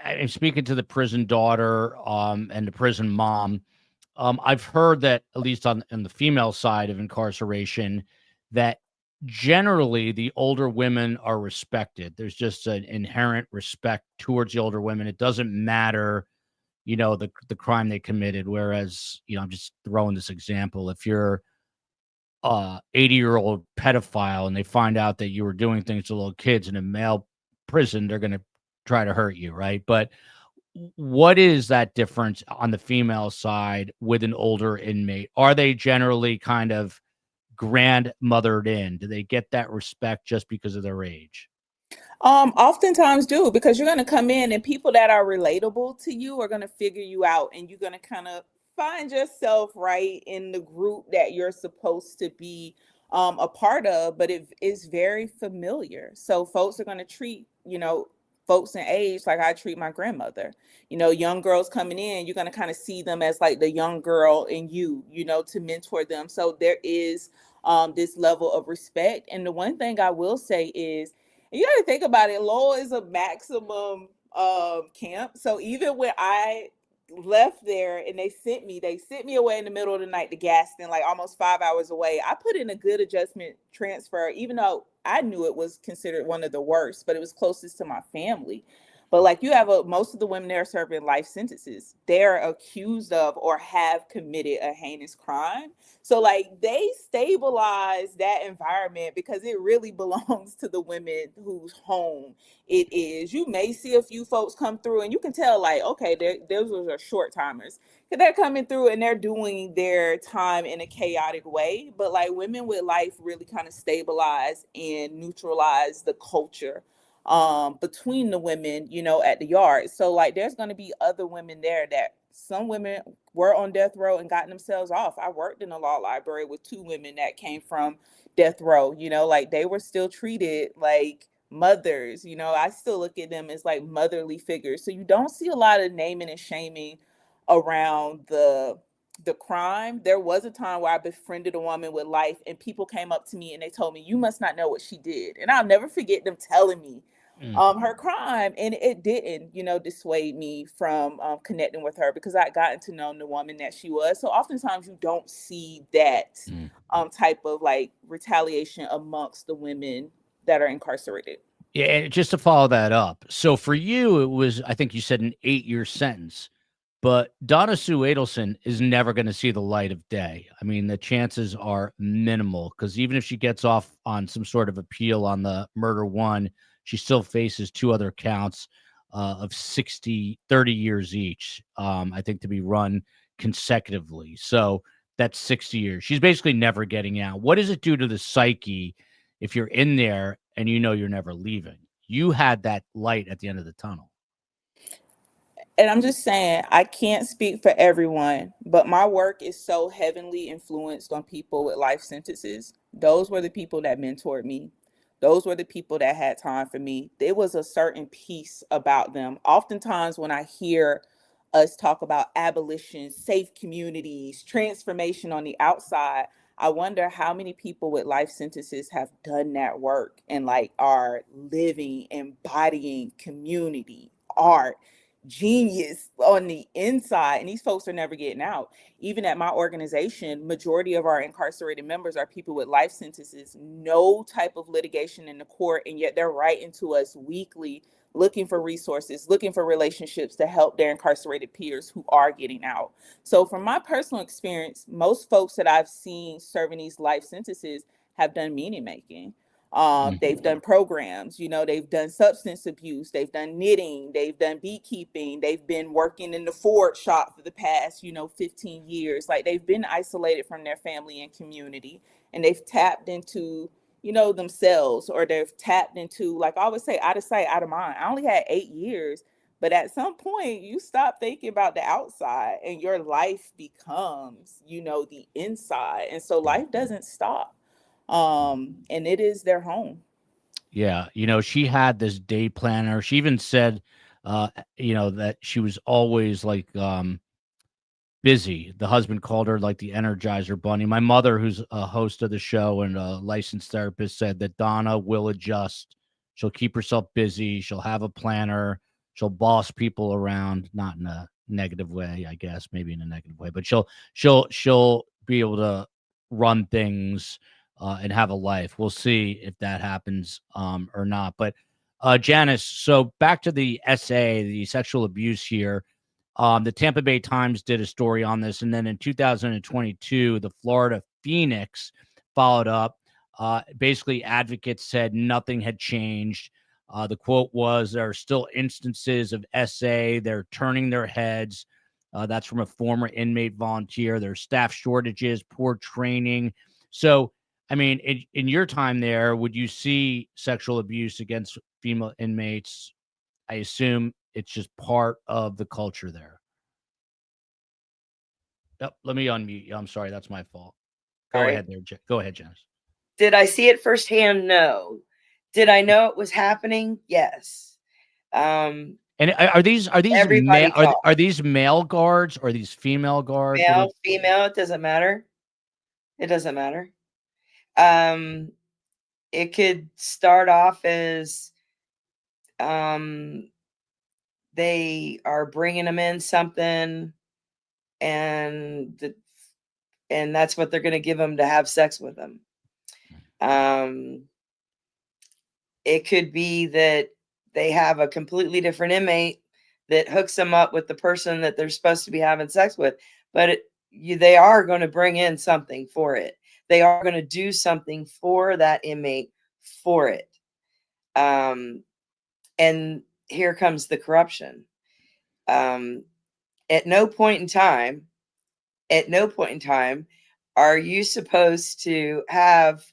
I'm speaking to the prison daughter and the prison mom. I've heard that, at least on the female side of incarceration, that generally the older women are respected. There's just an inherent respect towards the older women. It doesn't matter, the crime they committed. Whereas, I'm just throwing this example. If you're 80-year-old pedophile and they find out that you were doing things to little kids in a male prison, they're going to try to hurt you, right? But what is that difference on the female side with an older inmate? Are they generally kind of grandmothered in? Do they get that respect just because of their age? Oftentimes do, because you're going to come in and people that are relatable to you are going to figure you out, and you're going to kind of find yourself right in the group that you're supposed to be a part of, but it is very familiar. So folks are going to treat, folks in age like I treat my grandmother. Young girls coming in, you're going to kind of see them as like the young girl in you, to mentor them. So there is this level of respect. And the one thing I will say is, you got to think about it, Lowell is a maximum camp. So even when I left there and they sent me away in the middle of the night to Gaston, like almost 5 hours away. I put in a good adjustment transfer, even though I knew it was considered one of the worst, but it was closest to my family. But like you have most of the women there serving life sentences. They're accused of or have committed a heinous crime. So like they stabilize that environment because it really belongs to the women whose home it is. You may see a few folks come through and you can tell like, okay, those are short timers. They're coming through and they're doing their time in a chaotic way. But like women with life really kind of stabilize and neutralize the culture between the women, you know, at the yard. So like there's going to be other women there that some women were on death row and gotten themselves off. I worked in a law library with 2 women that came from death row, you know, like they were still treated like mothers. You know, I still look at them as like motherly figures. So you don't see a lot of naming and shaming around the crime. There was a time where I befriended a woman with life and people came up to me and they told me, you must not know what she did. And I'll never forget them telling me her crime, and it didn't, you know, dissuade me from connecting with her because I gotten to know the woman that she was. So oftentimes you don't see that type of like retaliation amongst the women that are incarcerated. Yeah, and just to follow that up. So for you, it was, I think you said, an 8-year sentence. But Donna Adelson is never going to see the light of day. I mean, the chances are minimal because even if she gets off on some sort of appeal on the murder one, she still faces 2 other counts of 30 years each, I think, to be run consecutively. So that's 60 years. She's basically never getting out. What does it do to the psyche if you're in there and you know you're never leaving? You had that light at the end of the tunnel. And I'm just saying, I can't speak for everyone, but my work is so heavily influenced on people with life sentences. Those were the people that mentored me. Those were the people that had time for me. There was a certain peace about them. Oftentimes, when I hear us talk about abolition, safe communities, transformation on the outside, I wonder how many people with life sentences have done that work and like are living, embodying community, art, genius on the inside, and these folks are never getting out. Even at my organization, majority of our incarcerated members are people with life sentences, no type of litigation in the court, and yet they're writing to us weekly looking for resources, looking for relationships to help their incarcerated peers who are getting out. So from my personal experience, most folks that I've seen serving these life sentences have done meaning making. They've done programs, you know, they've done substance abuse, they've done knitting, they've done beekeeping, they've been working in the Ford shop for the past, 15 years. Like they've been isolated from their family and community, and they've tapped into, themselves, or they've tapped into, like I always say, out of sight, out of mind. I only had 8 years, but at some point you stop thinking about the outside and your life becomes, the inside. And so life doesn't stop. And it is their home. Yeah, she had this day planner. She even said, that she was always like busy. The husband called her like the Energizer Bunny. My mother, who's a host of the show and a licensed therapist, said that Donna will adjust. She'll keep herself busy. She'll have a planner. She'll boss people around, not in a negative way, I guess, maybe in a negative way, but she'll be able to run things and have a life. We'll see if that happens or not. But Janice, so back to the essay, the sexual abuse here. The Tampa Bay Times did a story on this, and then in 2022, the Florida Phoenix followed up. Basically, advocates said nothing had changed. The quote was, there are still instances of SA. They're turning their heads. That's from a former inmate volunteer. There's staff shortages, poor training. So, I mean, in your time there, would you see sexual abuse against female inmates? I assume it's just part of the culture there. Yep, let me unmute you. I'm sorry, that's my fault. Go ahead there. Go ahead, Janice. Did I see it firsthand? No. Did I know it was happening? Yes. And are these male guards or are these female guards? Male, female, it doesn't matter. It doesn't matter. It could start off as they they are bringing them in something, and that's what they're going to give them to have sex with them. It could be that they have a completely different inmate that hooks them up with the person that they're supposed to be having sex with, but they are going to bring in something for it. They are going to do something for that inmate for it. And here comes the corruption. At no point in time are you supposed to have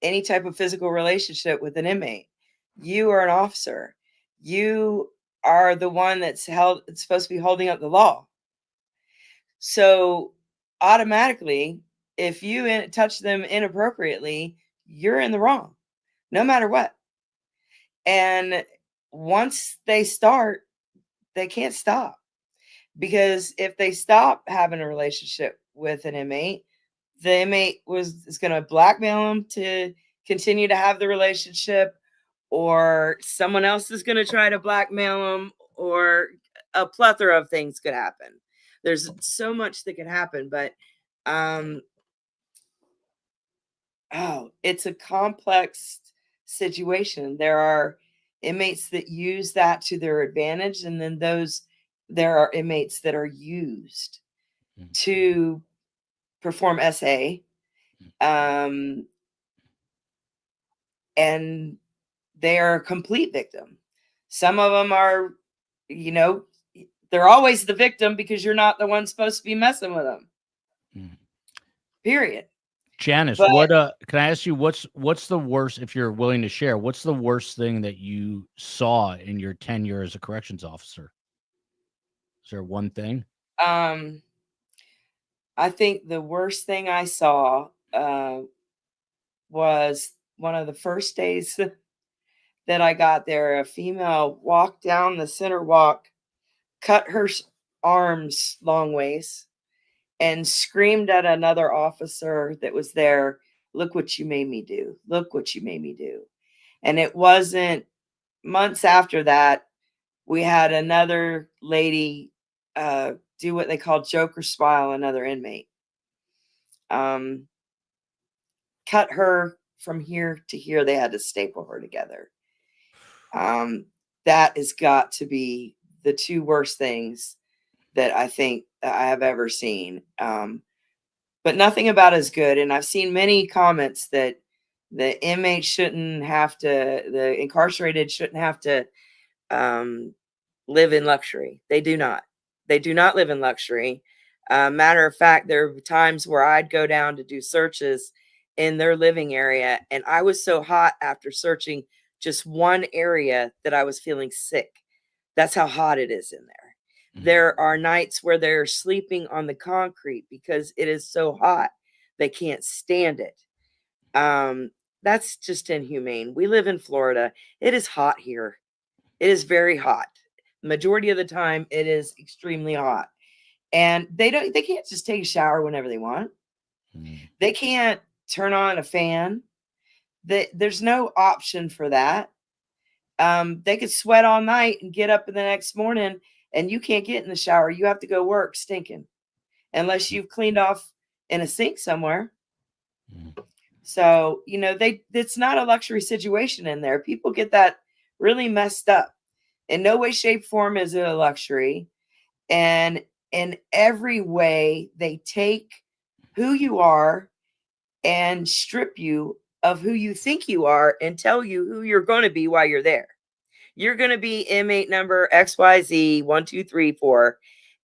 any type of physical relationship with an inmate. You are an officer. You are the one it's supposed to be holding up the law. So automatically, if you touch them inappropriately, you're in the wrong, no matter what. And once they start, they can't stop. Because if they stop having a relationship with an inmate, the inmate is going to blackmail them to continue to have the relationship, or someone else is going to try to blackmail them, or a plethora of things could happen. There's so much that could happen, but it's a complex situation. There are inmates that use that to their advantage, and then there are inmates that are used to perform SA, and they are a complete victim. Some of them are, they're always the victim because you're not the one supposed to be messing with them. Period. Janice, what can I ask you, what's the worst, if you're willing to share, what's the worst thing that you saw in your tenure as a corrections officer? Is there one thing? I think the worst thing I saw was one of the first days that I got there. A female walked down the center walk, cut her arms long ways, and screamed at another officer that was there, "Look what you made me do. Look what you made me do." And it wasn't months after that, we had another lady do what they call joker spile another inmate. Cut her from here to here. They had to staple her together. That has got to be the two worst things that I think I have ever seen. But nothing about as good. And I've seen many comments that the inmates the incarcerated shouldn't have to live in luxury. They do not. They do not live in luxury. Matter of fact, there are times where I'd go down to do searches in their living area, and I was so hot after searching just one area that I was feeling sick. That's how hot it is in there. There are nights where they're sleeping on the concrete because it is so hot. They can't stand it. That's just inhumane. We live in Florida. It is hot here. It is very hot. Majority of the time, it is extremely hot. And they can't just take a shower whenever they want. They can't turn on a fan. There's no option for that. They could sweat all night and get up in the next morning, and you can't get in the shower. You have to go work stinking unless you've cleaned off in a sink somewhere. So, it's not a luxury situation in there. People get that really messed up. In no way, shape, form is it a luxury. And in every way, they take who you are and strip you of who you think you are and tell you who you're going to be while you're there. You're going to be inmate number XYZ 1, 2, 3, 4,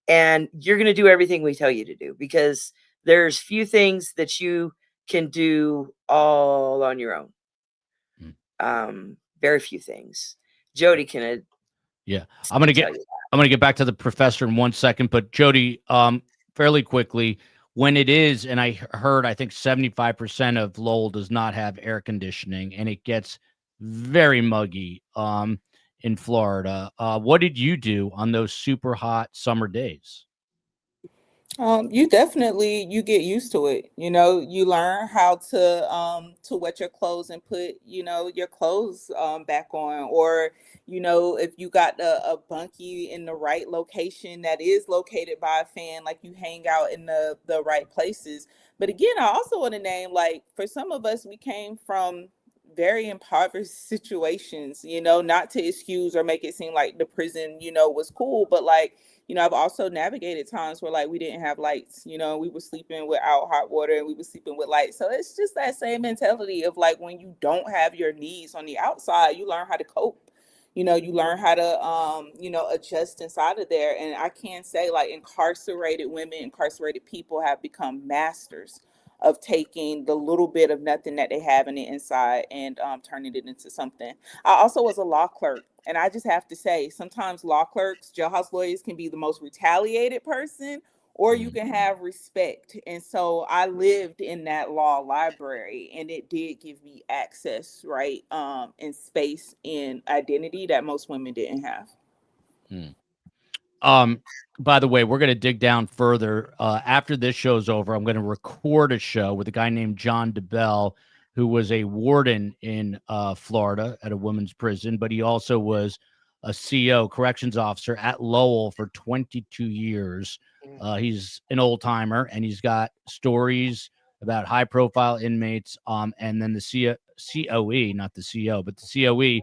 and you're going to do everything we tell you to do, because there's few things that you can do all on your own. Very few things. Jody can. Yeah, I'm going to get back to the professor in 1 second, but Jody, fairly quickly, when it is, and I think 75% of Lowell does not have air conditioning, and it gets very muggy in Florida. What did you do on those super hot summer days? You definitely you get used to it. You know, you learn how to wet your clothes and put, you know, your clothes back on, or you know, if you got a bunkie in the right location that is located by a fan, like you hang out in the right places. But again, I also want to name, like, for some of us, we came from very impoverished situations, you know, not to excuse or make it seem like the prison, you know, was cool, but like, you know, I've also navigated times where like we didn't have lights, you know, we were sleeping without hot water and we were sleeping with lights. So it's just that same mentality of like, when you don't have your needs on the outside, you learn how to cope. You know, you learn how to you know, adjust inside of there. And I can say, like, incarcerated women, incarcerated people have become masters of taking the little bit of nothing that they have in the inside and turning it into something. I also was a law clerk. And I just have to say, sometimes law clerks, jailhouse lawyers, can be the most retaliated person, or you can have respect. And so I lived in that law library, and it did give me access, right, and space and identity that most women didn't have. By the way, we're going to dig down further. After this show's over, I'm going to record a show with a guy named John DeBell, who was a warden in Florida at a women's prison, but he also was a CO, corrections officer at Lowell for 22 years. He's an old timer, and he's got stories about high profile inmates. And then the COE, not the CO, but the COE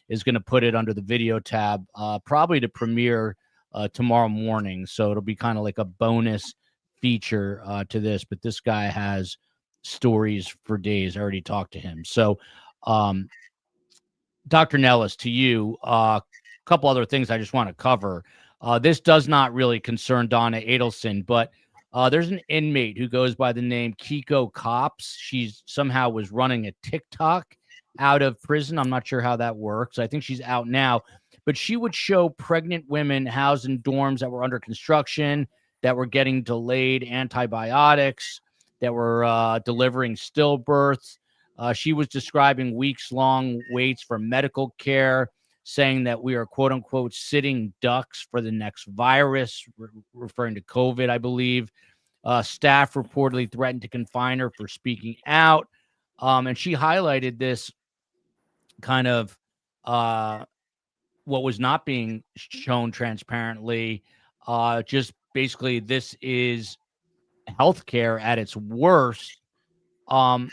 is going to put it under the video tab, probably to premiere tomorrow morning. So it'll be kind of like a bonus feature to this. But this guy has stories for days. I already talked to him. So, Dr. Nellis, to you, a couple other things I just want to cover. This does not really concern Donna Adelson, but there's an inmate who goes by the name Kiko Cops. She's somehow was running a TikTok out of prison. I'm not sure how that works. I think she's out now, but she would show pregnant women housed in dorms that were under construction, that were getting delayed antibiotics, that were delivering stillbirths. She was describing weeks-long waits for medical care, saying that we are, quote unquote, sitting ducks for the next virus, referring to COVID, I believe. Staff reportedly threatened to confine her for speaking out. And she highlighted this kind of what was not being shown transparently. Just basically, this is healthcare at its worst. Are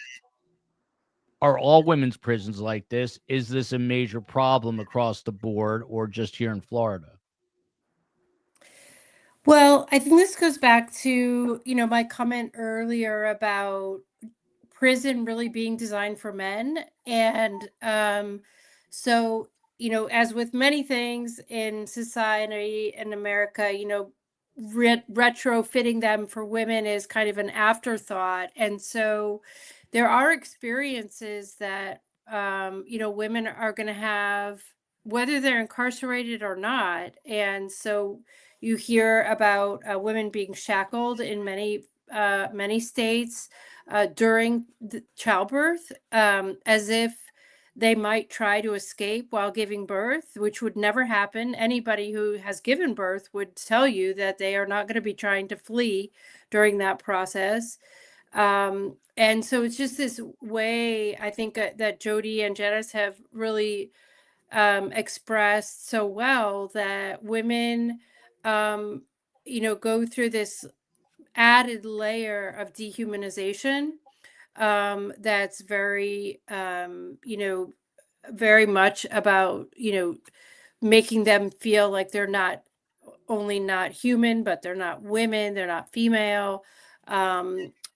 all women's prisons like this? Is this a major problem across the board, or just here in Florida? Well, I think this goes back to, my comment earlier about prison really being designed for men. And so, as with many things in society in America, retrofitting them for women is kind of an afterthought. And so there are experiences that, women are going to have, whether they're incarcerated or not. And so you hear about women being shackled in many states during the childbirth, as if they might try to escape while giving birth, which would never happen. Anybody who has given birth would tell you that they are not going to be trying to flee during that process. And so it's just this way, I think, that Jody and Janice have really expressed so well, that women, go through this added layer of dehumanization that's very, very much about, making them feel like they're not only not human, but they're not women, they're not female.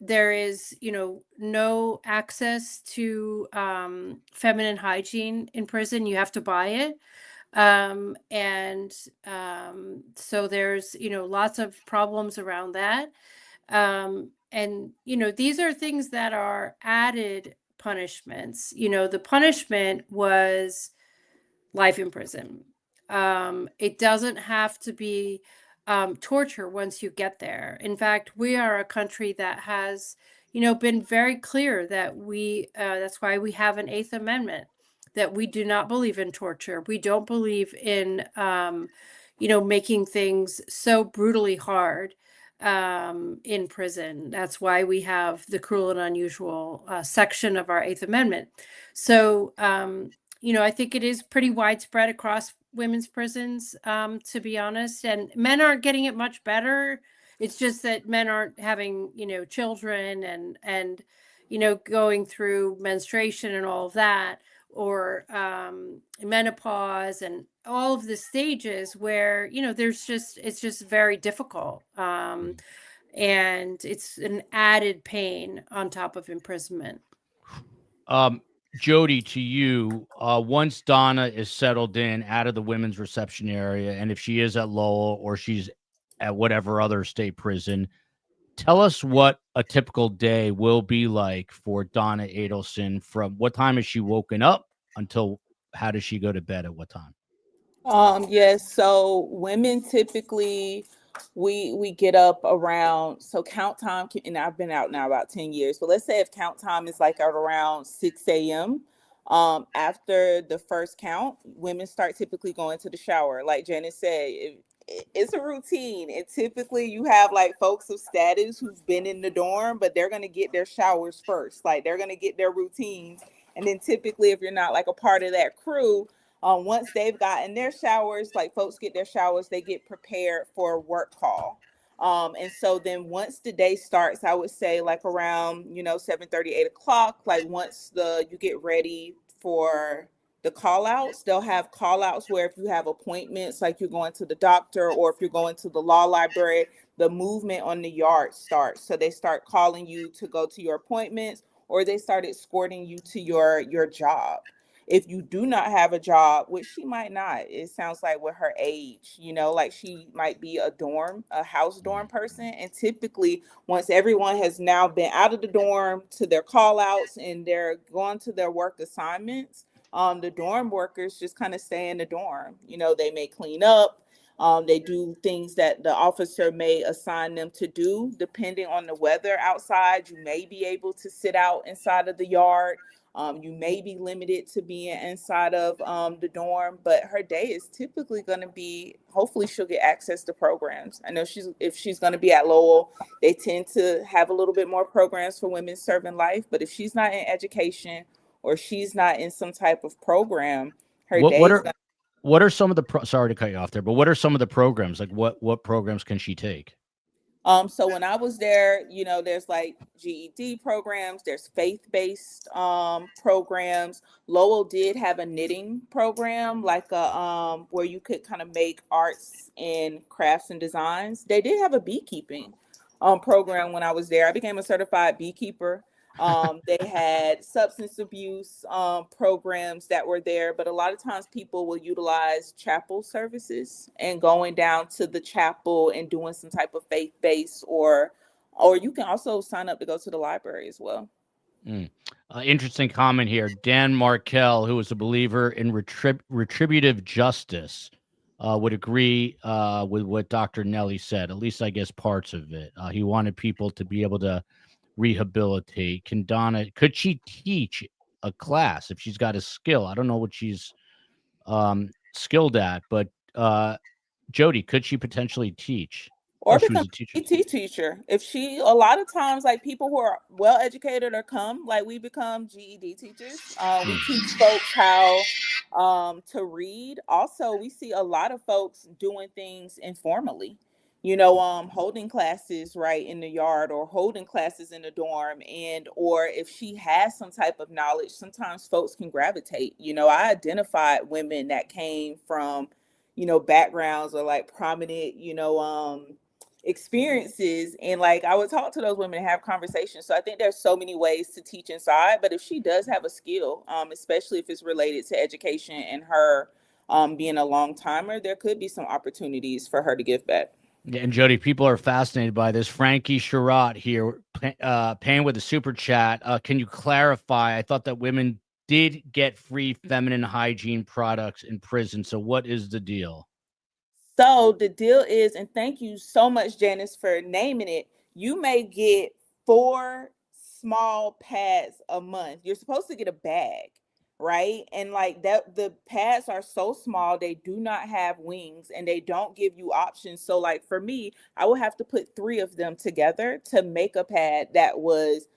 There is, no access to feminine hygiene in prison. You have to buy it. And so there's, lots of problems around that. And, these are things that are added punishments. The punishment was life in prison. It doesn't have to be torture once you get there. In fact, we are a country that has, been very clear that that's why we have an Eighth Amendment, that we do not believe in torture. We don't believe in, making things so brutally hard. in prison. That's why we have the cruel and unusual section of our Eighth Amendment. So, I think it is pretty widespread across women's prisons, to be honest. And men aren't getting it much better. It's just that men aren't having, children and going through menstruation and all of that, or menopause and all of the stages where it's just very difficult, and it's an added pain on top of imprisonment. Jody, to you, once Donna is settled in out of the women's reception area, and if she is at Lowell or she's at whatever other state prison, tell us what a typical day will be like for Donna Adelson. From what time is she woken up until how does she go to bed at what time? Yes, so women typically we get up around, so count time and I've been out now about 10 years, but let's say if count time is like at around 6 a.m. After the first count, women start typically going to the shower. Like Janice said, it's a routine, and typically you have like folks of status who've been in the dorm, but they're going to get their showers first. Like they're going to get their routines, and then typically if you're not like a part of that crew, once they've gotten their showers, like folks get their showers, they get prepared for a work call. And so then once the day starts, I would say like around, 7:30, 8 o'clock, like once you get ready for the call outs, they'll have call outs where if you have appointments, like you're going to the doctor or if you're going to the law library, the movement on the yard starts. So they start calling you to go to your appointments, or they start escorting you to your job. If you do not have a job, which she might not, it sounds like with her age, like she might be a house dorm person. And typically once everyone has now been out of the dorm to their call outs and they're going to their work assignments, the dorm workers just kind of stay in the dorm. They may clean up. They do things that the officer may assign them to do. Depending on the weather outside, you may be able to sit out inside of the yard. You may be limited to being inside of the dorm, but her day is typically going to be, hopefully she'll get access to programs. I know if she's going to be at Lowell, they tend to have a little bit more programs for women serving life. But if she's not in education or she's not in some type of program, her day is going. What are some of the sorry to cut you off there, but what are some of the programs? Like what programs can she take? So when I was there, there's like GED programs, there's faith-based programs. Lowell did have a knitting program, like where you could kind of make arts and crafts and designs. They did have a beekeeping program when I was there. I became a certified beekeeper. They had substance abuse programs that were there, but a lot of times people will utilize chapel services and going down to the chapel and doing some type of faith-based, or you can also sign up to go to the library as well. Interesting comment here. Dan Markel, who is a believer in retributive justice, would agree with what Dr. Nelly said, at least I guess parts of it. He wanted people to be able to rehabilitate. Could she teach a class if she's got a skill? I don't know what she's skilled at, but Jody, could she potentially teach? Or become a teacher. A lot of times, like people who are well educated or like we become GED teachers. We teach folks how to read. Also, we see a lot of folks doing things informally. Holding classes right in the yard or holding classes in the dorm, or if she has some type of knowledge, sometimes folks can gravitate. I identified women that came from, backgrounds or like prominent, experiences, and like I would talk to those women and have conversations. So I think there's so many ways to teach inside, but if she does have a skill, especially if it's related to education and her being a long timer, there could be some opportunities for her to give back. Yeah, and Jody, people are fascinated by this. Frankie Sherratt here, paying with a super chat. Can you clarify? I thought that women did get free feminine hygiene products in prison. So what is the deal? So the deal is, and thank you so much, Janice, for naming it. You may get 4 small pads a month. You're supposed to get a bag, right? And like that, the pads are so small, they do not have wings and they don't give you options. So like for me, I would have to put 3 of them together to make a pad that was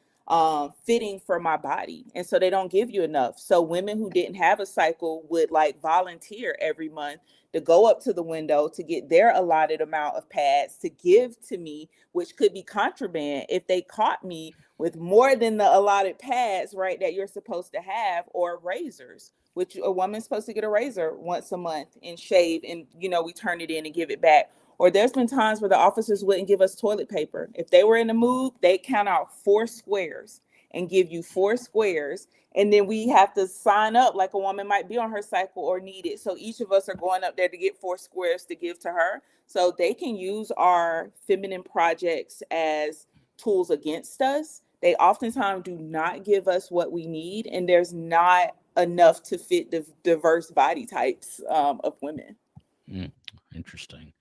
fitting for my body. And so they don't give you enough. So women who didn't have a cycle would like volunteer every month to go up to the window to get their allotted amount of pads to give to me, which could be contraband if they caught me with more than the allotted pads, right, that you're supposed to have, or razors, which a woman's supposed to get a razor once a month and shave, and we turn it in and give it back. Or there's been times where the officers wouldn't give us toilet paper. If they were in the mood, they count out 4 squares and give you 4 squares. And then we have to sign up like a woman might be on her cycle or need it. So each of us are going up there to get 4 squares to give to her. So they can use our feminine projects as tools against us. They oftentimes do not give us what we need, and there's not enough to fit the diverse body types of women. Interesting.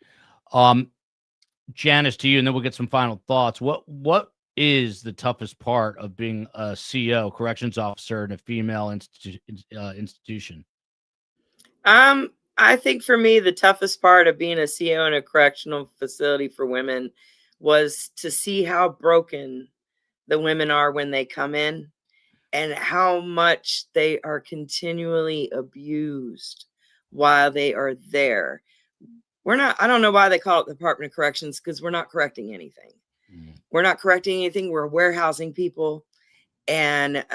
Janice, to you, and then we'll get some final thoughts. What is the toughest part of being a CO, corrections officer, in a female institution? I think for me, the toughest part of being a CO in a correctional facility for women was to see how broken the women are when they come in and how much they are continually abused while they are there. I don't know why they call it the Department of Corrections, because we're not correcting anything. We're not correcting anything. We're warehousing people. And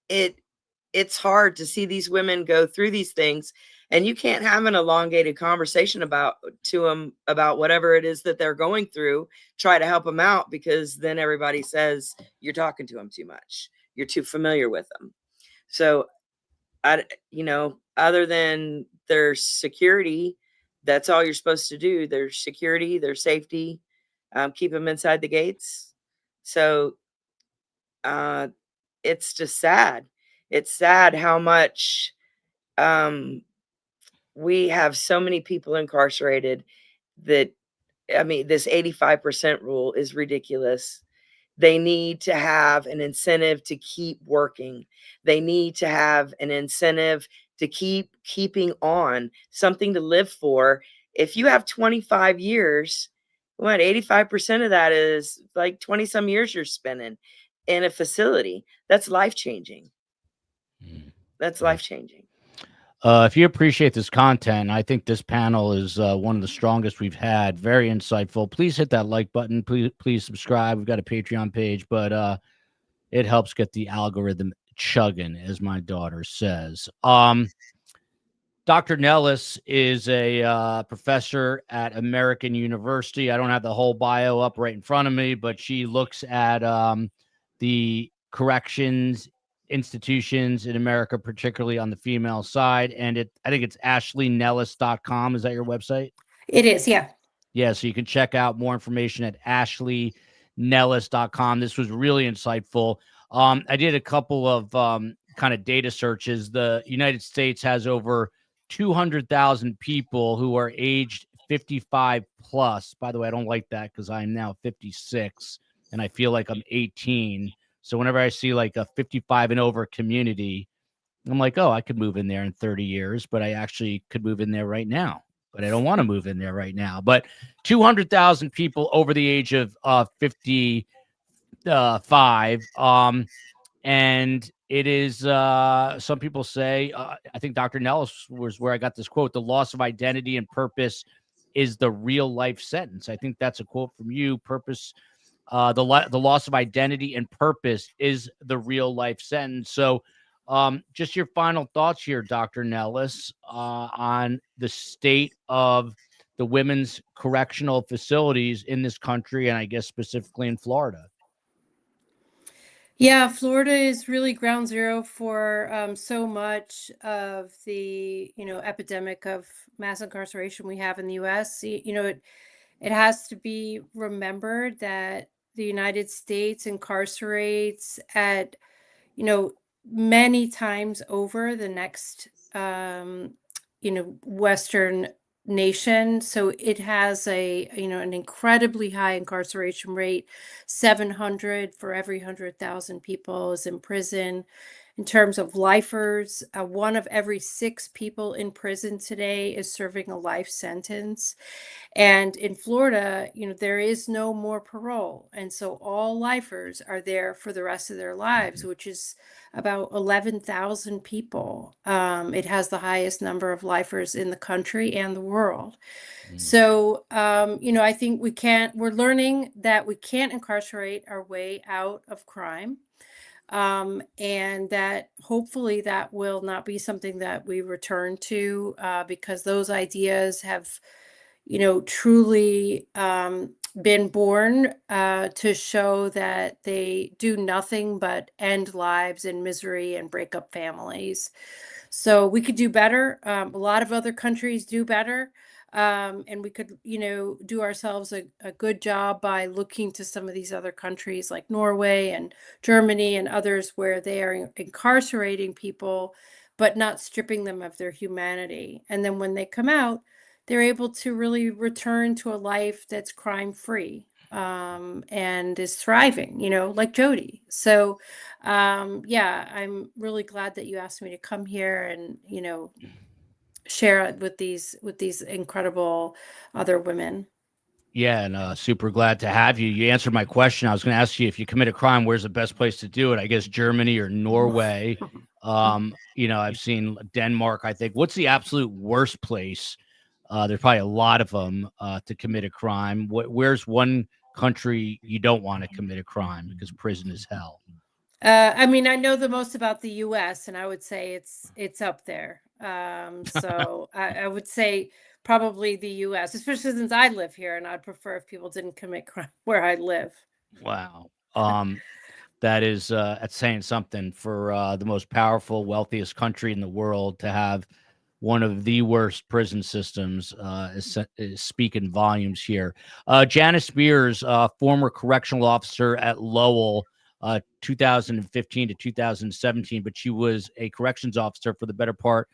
it's hard to see these women go through these things, and you can't have an elongated conversation about whatever it is that they're going through. Try to help them out, because then everybody says you're talking to them too much. You're too familiar with them. So other than their security, that's all you're supposed to do. Their security, their safety, keep them inside the gates. So it's just sad. It's sad how much we have so many people incarcerated that, this 85% rule is ridiculous. They need to have an incentive to keep working. They need to have an incentive to keeping on, something to live for. If you have 25 years, 85% of that is like 20 some years you're spending in a facility. That's life-changing. That's life-changing. If you appreciate this content, I think this panel is one of the strongest we've had. Very insightful. Please hit that like button. Please subscribe. We've got a Patreon page, but it helps get the algorithm chugging, as my daughter says. Dr. Nellis is a professor at American University. I don't have the whole bio up right in front of me, but she looks at the corrections institutions in America, particularly on the female side. And I think it's ashleynellis.com. Is that your website? It is, yeah. Yeah, so you can check out more information at ashleynellis.com. This was really insightful. I did a couple of kind of data searches. The United States has over 200,000 people who are aged 55 plus. By the way, I don't like that because I'm now 56 and I feel like I'm 18. So whenever I see like a 55 and over community, I'm like, oh, I could move in there in 30 years, but I actually could move in there right now. But I don't want to move in there right now. But 200,000 people over the age of 55. And it is, some people say, I think Dr. Nellis was where I got this quote: the loss of identity and purpose is the real life sentence. I think that's a quote from you. Purpose, the loss of identity and purpose is the real life sentence. So just your final thoughts here, Dr. Nellis, on the state of the women's correctional facilities in this country, and I guess specifically in Florida. Yeah, Florida is really ground zero for so much of the, epidemic of mass incarceration we have in the U.S. It has to be remembered that the United States incarcerates at, many times over the next, Western nation. So it has an incredibly high incarceration rate. 700 for every 100,000 people is in prison. In terms of lifers, 1 of every 6 people in prison today is serving a life sentence. And in Florida, there is no more parole. And so all lifers are there for the rest of their lives, which is about 11,000 people. It has the highest number of lifers in the country and the world. So, I think we're learning that we can't incarcerate our way out of crime. And that hopefully that will not be something that we return to, because those ideas have, truly been born to show that they do nothing but end lives in misery and break up families. So we could do better. A lot of other countries do better. And we could, do ourselves a good job by looking to some of these other countries like Norway and Germany and others where they are incarcerating people, but not stripping them of their humanity. And then when they come out, they're able to really return to a life that's crime free, and is thriving, like Jody. So, yeah, I'm really glad that you asked me to come here and, share it with these incredible other women. Yeah, and super glad to have you. You answered my question. I was going to ask you, if you commit a crime, where's the best place to do it? I guess Germany or Norway. I've seen Denmark, I think. What's the absolute worst place? There's probably a lot of them to commit a crime. Where's one country you don't want to commit a crime because prison is hell? I mean, I know the most about the US, and I would say it's up there. So I would say probably the US, especially since I live here, and I'd prefer if people didn't commit crime where I live. Wow. That is that's saying something for the most powerful, wealthiest country in the world to have one of the worst prison systems is speaking volumes here. Janice Spears, former correctional officer at Lowell, 2015 to 2017, but she was a corrections officer for the better part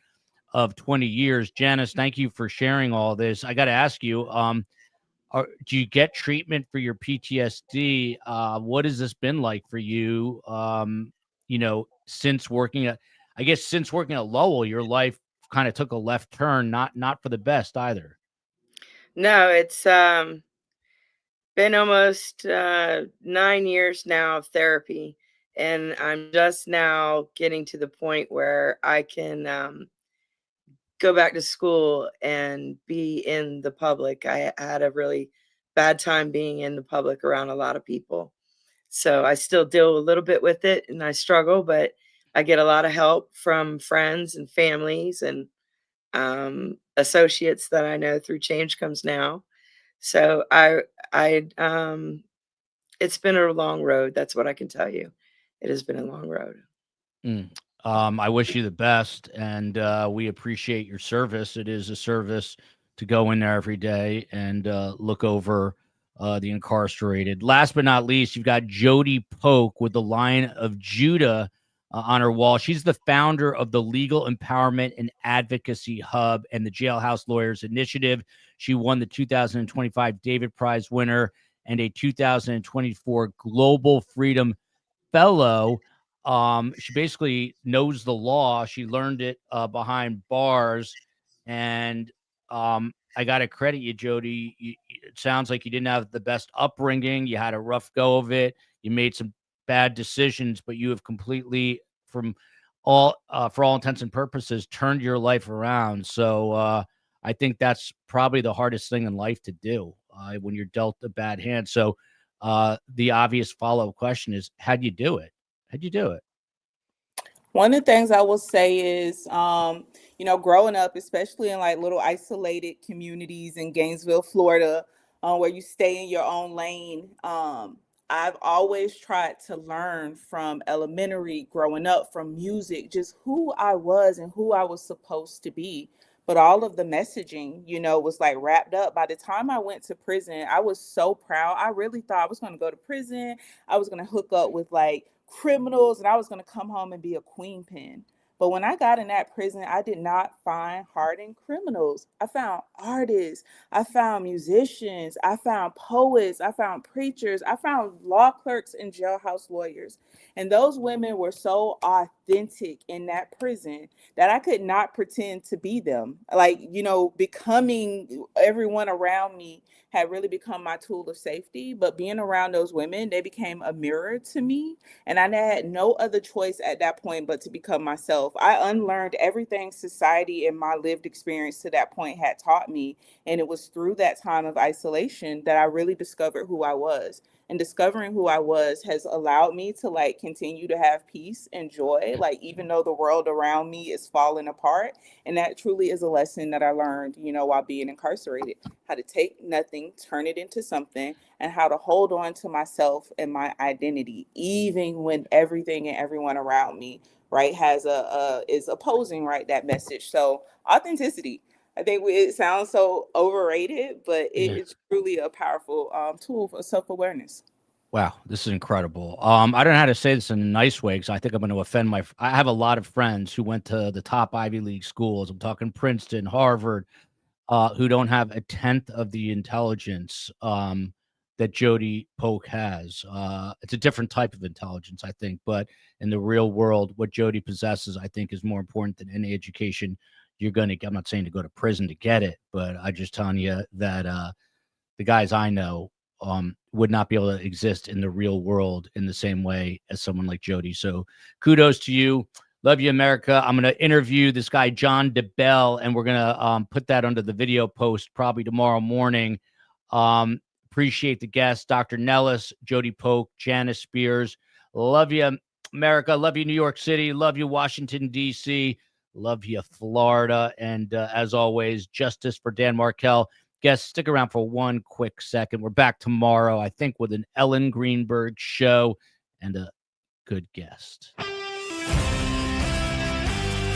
of 20 years. Janice, thank you for sharing all this. I got to ask you, do you get treatment for your PTSD? What has this been like for you? Since working at Lowell, your life kind of took a left turn, not for the best either. No, it's been almost 9 years now of therapy, and I'm just now getting to the point where I can go back to school and be in the public. I had a really bad time being in the public around a lot of people. So I still deal a little bit with it and I struggle, but I get a lot of help from friends and families and associates that I know through Change Comes Now. So it's been a long road. That's what I can tell you. It has been a long road. I wish you the best, and we appreciate your service. It is a service to go in there every day and look over the incarcerated. Last but not least, you've got Jody Polk with the Lion of Judah on her wall. She's the founder of the Legal Empowerment and Advocacy Hub and the Jailhouse Lawyers Initiative. She won the 2025 David Prize winner and a 2024 Global Freedom Fellow. She basically knows the law. She learned it behind bars. And I got to credit you, Jody. It sounds like you didn't have the best upbringing. You had a rough go of it. You made some bad decisions, but you have completely, for all intents and purposes, turned your life around. So I think that's probably the hardest thing in life to do when you're dealt a bad hand. So the obvious follow-up question is, how'd you do it? How'd you do it? One of the things I will say is, growing up, especially in like little isolated communities in Gainesville, Florida, where you stay in your own lane, I've always tried to learn from elementary, growing up, from music, just who I was and who I was supposed to be. But all of the messaging, was like wrapped up. By the time I went to prison, I was so proud. I really thought I was going to go to prison. I was going to hook up with like criminals and I was going to come home and be a queen pin. But when I got in that prison, I did not find hardened criminals. I found artists. I found musicians. I found poets. I found preachers. I found law clerks and jailhouse lawyers. And those women were so authentic authentic in that prison that I could not pretend to be them. Like, you know, becoming everyone around me had really become my tool of safety, but being around those women, they became a mirror to me. And I had no other choice at that point but to become myself. I unlearned everything society and my lived experience to that point had taught me. And it was through that time of isolation that I really discovered who I was. And discovering who I was has allowed me to like continue to have peace and joy, like even though the world around me is falling apart. And that truly is a lesson that I learned, you know, while being incarcerated, how to take nothing, turn it into something, and how to hold on to myself and my identity, even when everything and everyone around me, right, is opposing, right, that message. So authenticity. I think it sounds so overrated, but it's truly a powerful tool for self-awareness. Wow, this is incredible. I don't know how to say this in a nice way because I think I'm going to offend I have a lot of friends who went to the top Ivy League schools. I'm talking Princeton, Harvard, who don't have a tenth of the intelligence that Jodi Polk has. It's a different type of intelligence, I think, but in the real world, what Jodi possesses, I think, is more important than any education you're going to get. I'm not saying to go to prison to get it, but I just telling you that the guys I know would not be able to exist in the real world in the same way as someone like Jodi. So kudos to you. Love you, America. I'm going to interview this guy, John DeBell, and we're going to put that under the video post probably tomorrow morning. Appreciate the guests, Dr. Nellis, Jodi Polk, Janice Spears. Love you, America. Love you, New York City. Love you, Washington, D.C. Love you, Florida. And as always, justice for Dan Markel. Guests, stick around for one quick second. We're back tomorrow, I think, with an Ellen Greenberg show and a good guest.